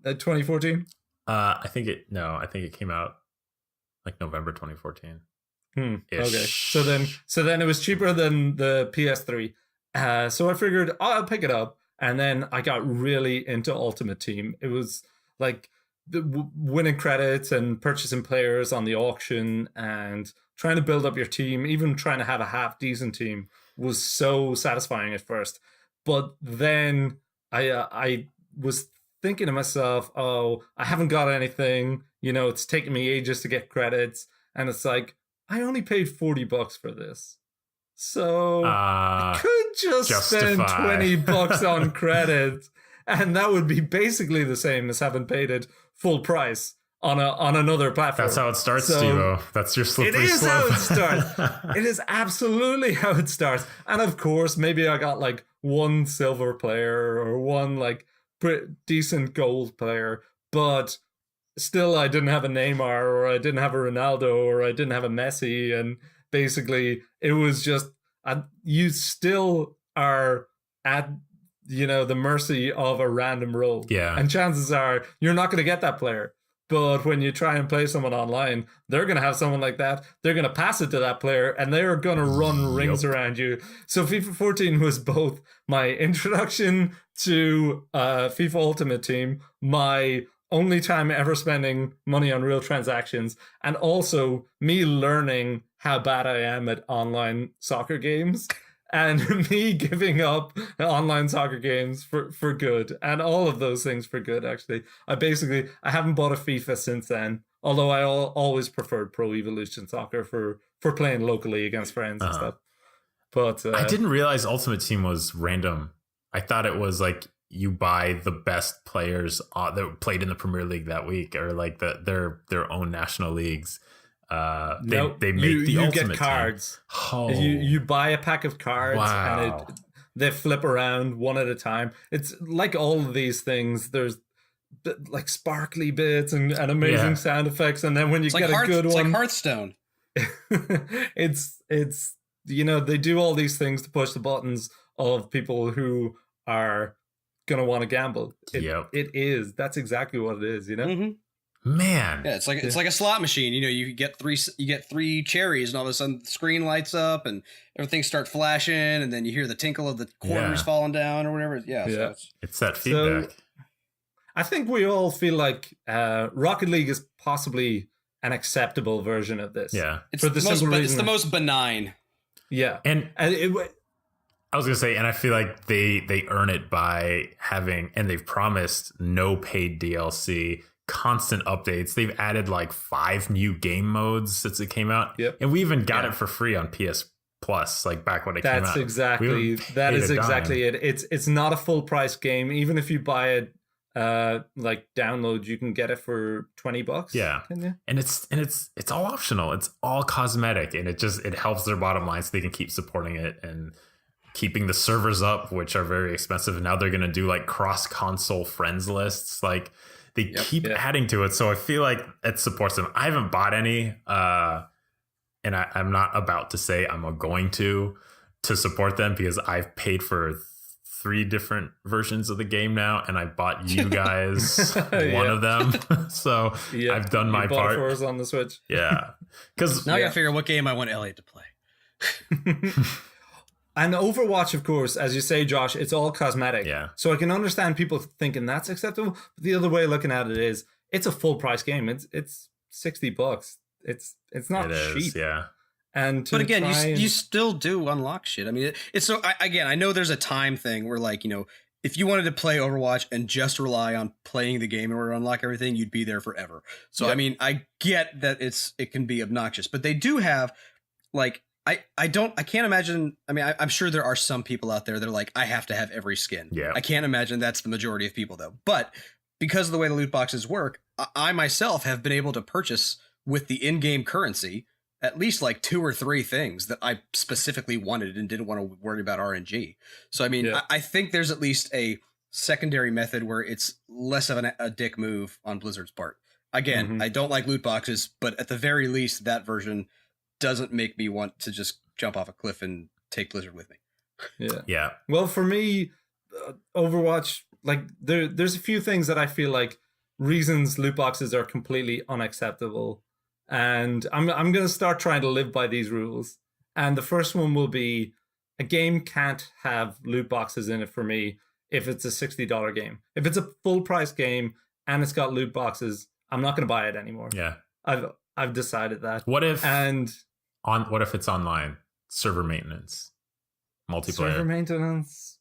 2014? I think it came out like November 2014. Okay. So then it was cheaper than the PS3. So I figured I'll pick it up, and then I got really into Ultimate Team. It was like the winning credits and purchasing players on the auction and trying to build up your team, even trying to have a half decent team was so satisfying at first. But then I was thinking to myself, oh, I haven't got anything. It's taking me ages to get credits. And it's like, I only paid $40 for this. So I could just spend $20 on credits. And that would be basically the same as having paid it full price on another platform. That's how it starts, Stevo. That's your slippery slope. How it starts. It is absolutely how it starts. And of course, maybe I got like one silver player or one like decent gold player, but still I didn't have a Neymar, or I didn't have a Ronaldo, or I didn't have a Messi. And basically it was just, you still are at the mercy of a random roll. Yeah. And chances are you're not going to get that player. But when you try and play someone online, they're going to have someone like that. They're going to pass it to that player, and they're going to run rings around you. So FIFA 14 was both my introduction to FIFA Ultimate Team, my only time ever spending money on real transactions, and also me learning how bad I am at online soccer games, and me giving up online soccer games for good, and all of those things for good. Actually, I haven't bought a FIFA since then, although I always preferred Pro Evolution Soccer for playing locally against friends and stuff. But I didn't realize Ultimate Team was random. I thought it was like you buy the best players that played in the Premier League that week, or like their own national leagues. They make the Ultimate get cards. Team. Oh. You buy a pack of cards, Wow. and they flip around one at a time. It's like all of these things. There's like sparkly bits and amazing sound effects, and then when you get a good one, it's like Hearthstone. it's they do all these things to push the buttons of people who are gonna want to gamble. That's exactly what it is. Man, yeah, it's like a slot machine. You get three cherries, and all of a sudden the screen lights up and everything starts flashing, and then you hear the tinkle of the quarters falling down or whatever. So it's that feedback. So, I think we all feel like Rocket League is possibly an acceptable version of this. Yeah, it's the most benign. Yeah, and I was gonna say, and I feel like they earn it by they've promised no paid DLC, constant updates. They've added like 5 new game modes since it came out, and we even got it for free on PS Plus, like back when it came out. That is exactly it. It's not a full price game. Even if you buy it like download, you can get it for $20. Yeah, and it's all optional. It's all cosmetic, and it helps their bottom line so they can keep supporting it and keeping the servers up, which are very expensive. And now they're going to do like cross console friends lists. Like they keep adding to it. So I feel like it supports them. I haven't bought any, and I'm not about to say I'm going to support them, because I've paid for 3 different versions of the game now, and I bought you guys one of them. So I've done my part. For us on the Switch. Yeah, because now I gotta figure out what game I want Elliot to play. And Overwatch, of course, as you say, Josh, it's all cosmetic. Yeah. So I can understand people thinking that's acceptable. But the other way of looking at it is, it's a full price game. It's $60. It's not cheap. Yeah. But again, you still do unlock shit. I mean, it's so I know there's a time thing where, like, if you wanted to play Overwatch and just rely on playing the game in order to unlock everything, you'd be there forever. So I mean, I get that it can be obnoxious, but they do have like. I can't imagine. I mean, I'm sure there are some people out there that are like, I have to have every skin. Yeah. I can't imagine that's the majority of people, though. But because of the way the loot boxes work, I myself have been able to purchase with the in-game currency at least like 2 or 3 things that I specifically wanted and didn't want to worry about RNG. So, I mean, I think there's at least a secondary method where it's less of a dick move on Blizzard's part. Again, I don't like loot boxes, but at the very least, that version doesn't make me want to just jump off a cliff and take Blizzard with me. Yeah. Well, for me, Overwatch, like there's a few things that I feel like reasons loot boxes are completely unacceptable, and I'm going to start trying to live by these rules. And the first one will be, a game can't have loot boxes in it for me if it's a $60 game. If it's a full price game and it's got loot boxes, I'm not going to buy it anymore. Yeah. I've decided that. What if it's online? Server maintenance, multiplayer. Server maintenance.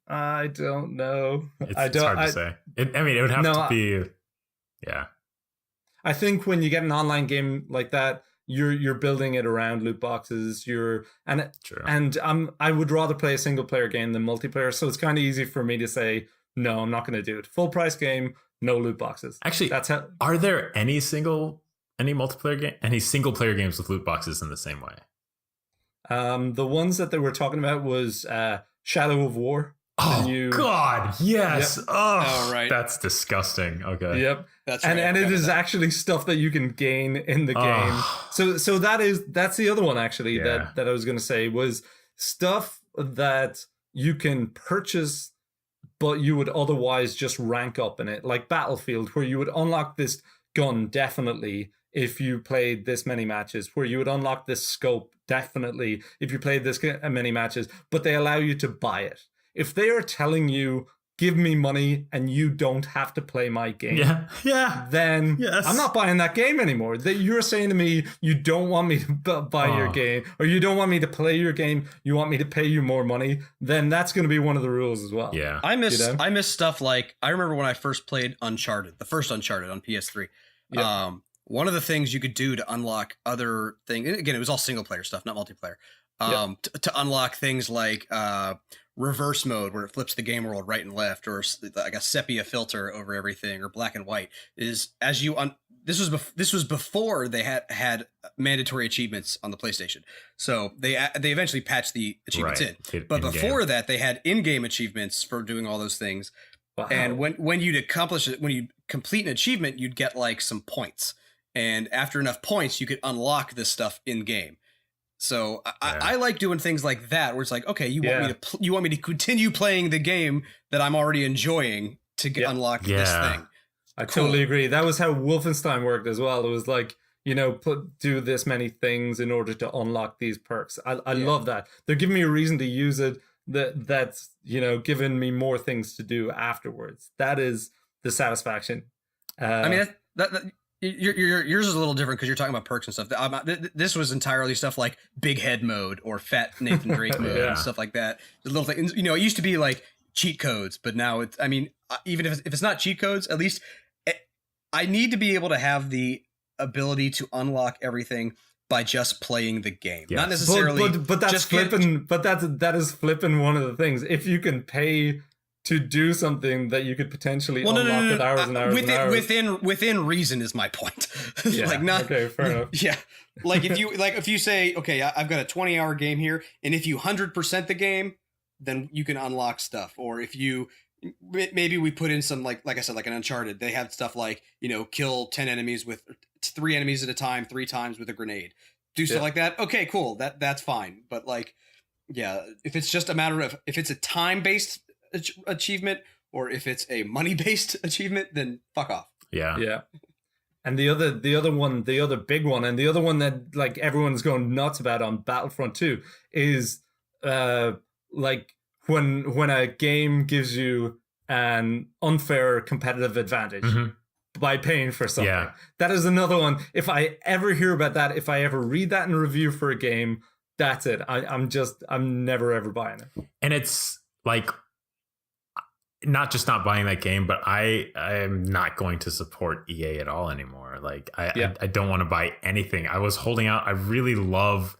I don't know. It's hard to say. It would have to be. Yeah. I think when you get an online game like that, you're building it around loot boxes. I would rather play a single player game than multiplayer. So it's kind of easy for me to say, no, I'm not going to do it. Full price game, no loot boxes. Actually, are there any single player games with loot boxes in the same way? The ones that they were talking about was Shadow of War. Oh, God, yes. Yep. Oh, right. That's disgusting. Okay. Yep. That's right. And it is actually stuff that you can gain in the game. So that's the other one actually that I was going to say was stuff that you can purchase, but you would otherwise just rank up in it, like Battlefield, where you would unlock this gun definitely if you played this many matches, where you would unlock this scope definitely if you played this many matches, but they allow you to buy it. If they are telling you give me money and you don't have to play my game. Yeah. Then Yes. I'm not buying that game anymore. That you're saying to me, you don't want me to buy your game, or you don't want me to play your game. You want me to pay you more money. Then that's going to be one of the rules as well. Yeah. I miss stuff like, I remember when I first played Uncharted, the first Uncharted on PS3. Yep. One of the things you could do to unlock other things, again, it was all single player stuff, not multiplayer. To unlock things like reverse mode, where it flips the game world right and left, or like a sepia filter over everything, or black and white, is as you this was before they had mandatory achievements on the PlayStation. So they eventually patched the achievements in. But before that, they had in-game achievements for doing all those things. Wow. And when you'd complete an achievement, you'd get like some points. And after enough points, you could unlock this stuff in game. So I like doing things like that, where it's like, okay, you want me to continue playing the game that I'm already enjoying to unlock this thing. I totally agree. That was how Wolfenstein worked as well. It was like, do this many things in order to unlock these perks. I love that. They're giving me a reason to use it. That's giving me more things to do afterwards. That is the satisfaction. I mean, yours is a little different because you're talking about perks and stuff. This was entirely stuff like big head mode or fat Nathan Drake mode and stuff like that. The little thing, it used to be like cheat codes, but now it's, I mean, even if it's not cheat codes, at least I need to be able to have the ability to unlock everything by just playing the game, not necessarily. But that's flipping. But that is flipping one of the things. If you can pay to do something that you could potentially unlock with hours and hours and hours. Within reason is my point. Okay, fair enough. Yeah. If you say, okay, I've got a 20-hour game here, and if you 100% the game, then you can unlock stuff. Or if you maybe we put in some like I said, like an Uncharted, they have stuff like, kill 10 enemies with 3 enemies at a time, 3 times with a grenade. Do stuff like that. Okay, cool. That's fine. But if it's just a matter of if it's a time-based achievement or if it's a money-based achievement, then fuck off. Yeah. And the other big one, and the other one that like everyone's going nuts about on Battlefront 2 is like when a game gives you an unfair competitive advantage by paying for something. Yeah. That is another one. If I ever hear about that, if I ever read that in a review for a game, that's it. I'm never ever buying it. And it's like, not just not buying that game, but I am not going to support EA at all anymore. Like I don't want to buy anything. I was holding out. I really love,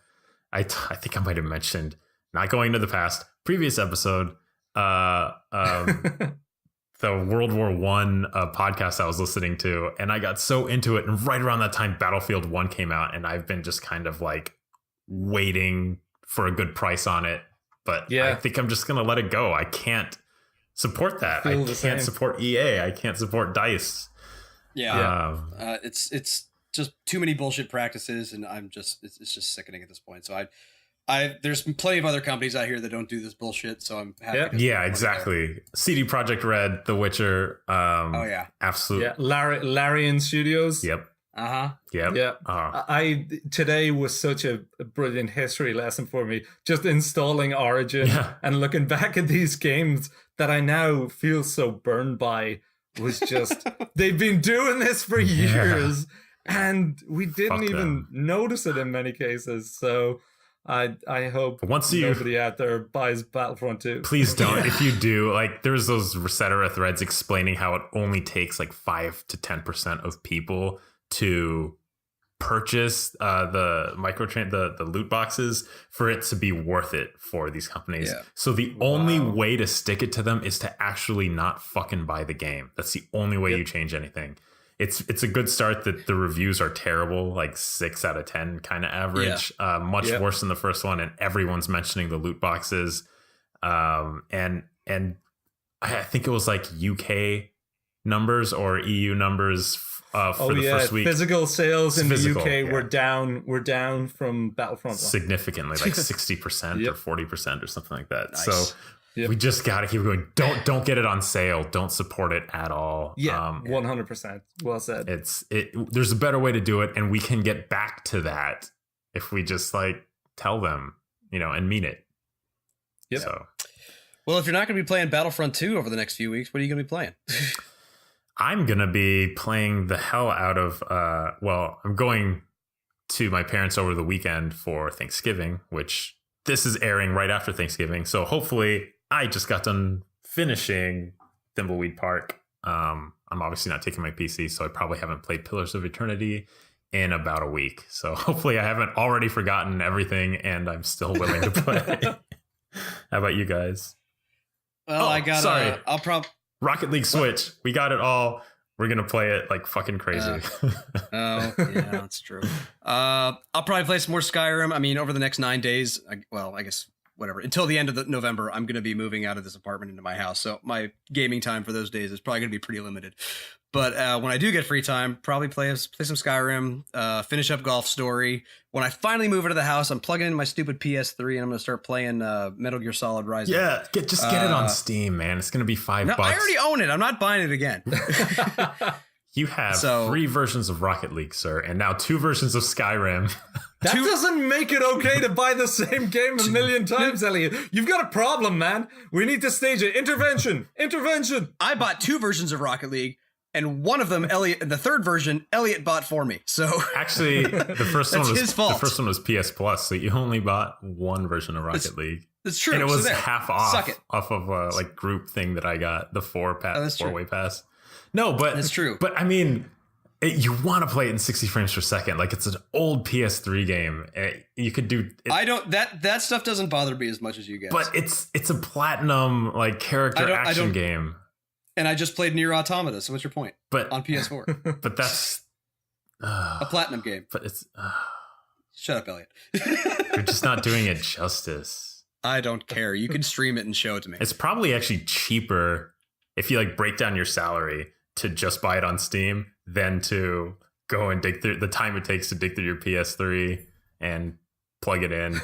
I think I might have mentioned, not going to the past, previous episode, the World War I podcast I was listening to, and I got so into it. And right around that time, Battlefield 1 came out, and I've been just kind of like waiting for a good price on it. But I think I'm just going to let it go. I can't support that. I can't support EA. I can't support DICE. It's just too many bullshit practices, and it's just sickening at this point. So there's plenty of other companies out here that don't do this bullshit, so I'm happy. Yeah, exactly. CD Projekt Red, The Witcher. Absolutely. Yeah, Larian Studios. Yep. Yep. Yeah. Today was such a brilliant history lesson for me. Just installing Origin and looking back at these games that I now feel so burned by was just they've been doing this for years and we didn't even notice it in many cases. So I hope nobody out there buys Battlefront 2. Please don't. If you do, like, there's those Resetera threads explaining how it only takes like 5 to 10% of people to purchase the loot boxes for it to be worth it for these companies. Yeah. So the only way to stick it to them is to actually not fucking buy the game. That's the only way you change anything. It's a good start that the reviews are terrible, like 6 out of 10 kind of average, much worse than the first one. And everyone's mentioning the loot boxes. And I think it was like UK numbers or EU numbers for the first week. Physical sales in the UK were down from Battlefront 1. Significantly, like 60% or 40% or something like that. Nice. So we just got to keep going. Don't get it on sale. Don't support it at all. 100%. Well said. There's a better way to do it, and we can get back to that if we just like tell them, and mean it. Yep. So. Well, if you're not going to be playing Battlefront 2 over the next few weeks, what are you going to be playing? I'm going to be playing the hell out of, I'm going to my parents over the weekend for Thanksgiving, which this is airing right after Thanksgiving. So hopefully I just got done finishing Thimbleweed Park. I'm obviously not taking my PC, so I probably haven't played Pillars of Eternity in about a week. So hopefully I haven't already forgotten everything and I'm still willing to play. How about you guys? Well, Rocket League Switch. We got it all. We're going to play it like fucking crazy. Yeah, that's true. I'll probably play some more Skyrim. I mean, over the next 9 days, I guess whatever. Until the end of November, I'm going to be moving out of this apartment into my house. So my gaming time for those days is probably going to be pretty limited. But when I do get free time, probably play some Skyrim, finish up Golf Story. When I finally move into the house, I'm plugging in my stupid PS3 and I'm going to start playing Metal Gear Solid Rising. Yeah, get it on Steam, man. It's going to be $5. No, I already own it. I'm not buying it again. You have 3 versions of Rocket League, sir, and now 2 versions of Skyrim. That doesn't make it okay to buy the same game a million times, Elliot. You've got a problem, man. We need to stage it. Intervention. I bought 2 versions of Rocket League. And one of them, Elliot, the third version, Elliot bought for me. So actually, the first one was his fault. The first one was PS Plus, so you only bought 1 version of Rocket League. That's true. And it was so half off of a like group thing that I got, the 4-way pass. No, but that's true. But I mean, you want to play it in 60 frames per second, like it's an old PS3 game. You could do. That stuff doesn't bother me as much as you guys. But it's a platinum like character action game. And I just played Nier Automata, so what's your point? But on PS4. But that's a platinum game. But it's shut up, Elliot. You're just not doing it justice. I don't care. You can stream it and show it to me. It's probably actually cheaper if you like break down your salary to just buy it on Steam than to go and dig through the time it takes to dig through your PS3 and plug it in.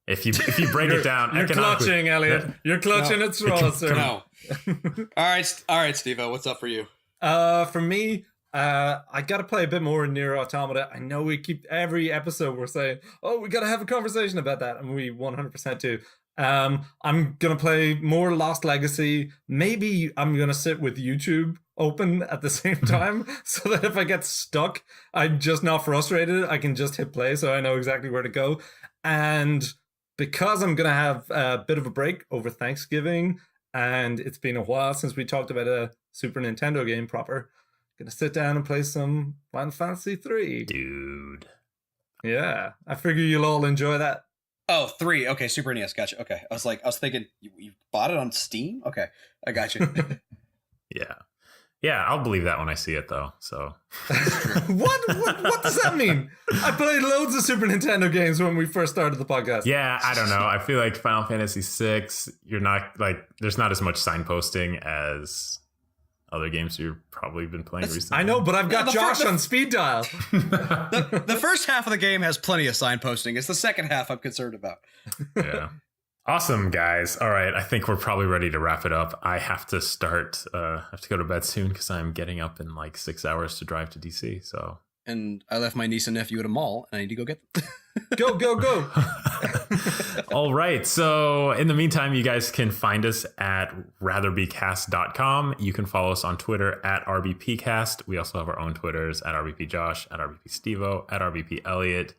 If you break it down, you're clutching, Elliot. You're clutching at straws, sir. No. All right, Stevo, what's up for you? For me, I gotta play a bit more in Nier Automata. I know we keep every episode we're saying, "Oh, we gotta have a conversation about that," and we 100% do. I'm gonna play more Lost Legacy. Maybe I'm gonna sit with YouTube open at the same time, so that if I get stuck, I'm just not frustrated. I can just hit play, so I know exactly where to go. And because I'm going to have a bit of a break over Thanksgiving, and it's been a while since we talked about a Super Nintendo game proper, I'm going to sit down and play some Final Fantasy 3. Dude. Yeah, I figure you'll all enjoy that. Oh, 3. Okay, Super NES. Gotcha. Okay. I was thinking, you bought it on Steam? Okay, I got you. Yeah. Yeah, I'll believe that when I see it, though. So, what does that mean? I played loads of Super Nintendo games when we first started the podcast. Yeah, I don't know. I feel like Final Fantasy VI, you're not like there's not as much signposting as other games you've probably been playing recently. I know, but I've got Josh on speed dial. The first half of the game has plenty of signposting. It's the second half I'm concerned about. Yeah. Awesome, guys. All right. I think we're probably ready to wrap it up. I have to have to go to bed soon because I'm getting up in like 6 hours to drive to DC. So, and I left my niece and nephew at a mall and I need to go get them. Go. All right. So in the meantime, you guys can find us at ratherbycast.com. You can follow us on Twitter at RBPcast. We also have our own Twitters at RBPJosh, at RBPStevo, at RBPElliot.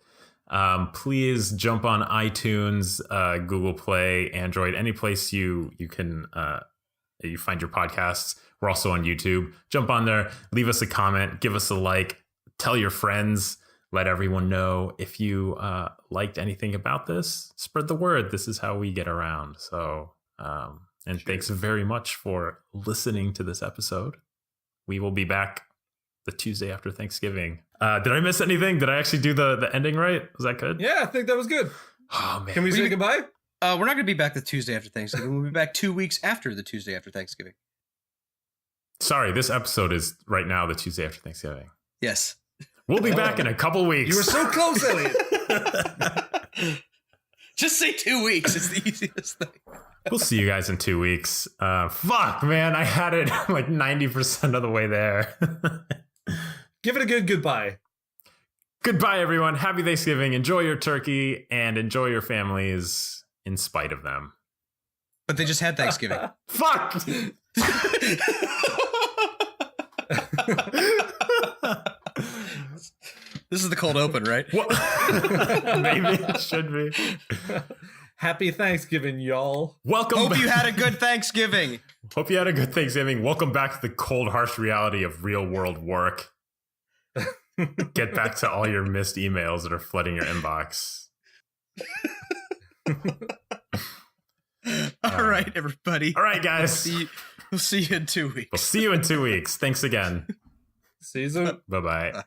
Please jump on iTunes, Google Play, Android, any place you can you find your podcasts. We're also on YouTube. Jump on there, leave us a comment, give us a like, tell your friends, let everyone know if you liked anything about this. Spread the word. This is how we get around. So, and thanks very much for listening to this episode. We will be back the Tuesday after Thanksgiving. Did I miss anything? Did I actually do the ending right? Was that good? Yeah, I think that was good. Oh, man. Can we say goodbye? We're not going to be back the Tuesday after Thanksgiving. We'll be back 2 weeks after the Tuesday after Thanksgiving. Sorry, this episode is right now the Tuesday after Thanksgiving. Yes. We'll be back in a couple weeks. You were so close, Elliot. Just say 2 weeks. It's the easiest thing. We'll see you guys in 2 weeks. Fuck, man. I had it like 90% of the way there. Give it a good goodbye. Goodbye, everyone. Happy Thanksgiving. Enjoy your turkey and enjoy your families in spite of them. But they just had Thanksgiving. Fuck. This is the cold open, right? Maybe it should be. Happy Thanksgiving, y'all. Welcome. Hope you had a good Thanksgiving. Hope you had a good Thanksgiving. Welcome back to the cold, harsh reality of real world work. Get back to all your missed emails that are flooding your inbox. All right, everybody. All right, guys. We'll see you in 2 weeks. We'll see you in 2 weeks. Thanks again. Season. Bye-bye.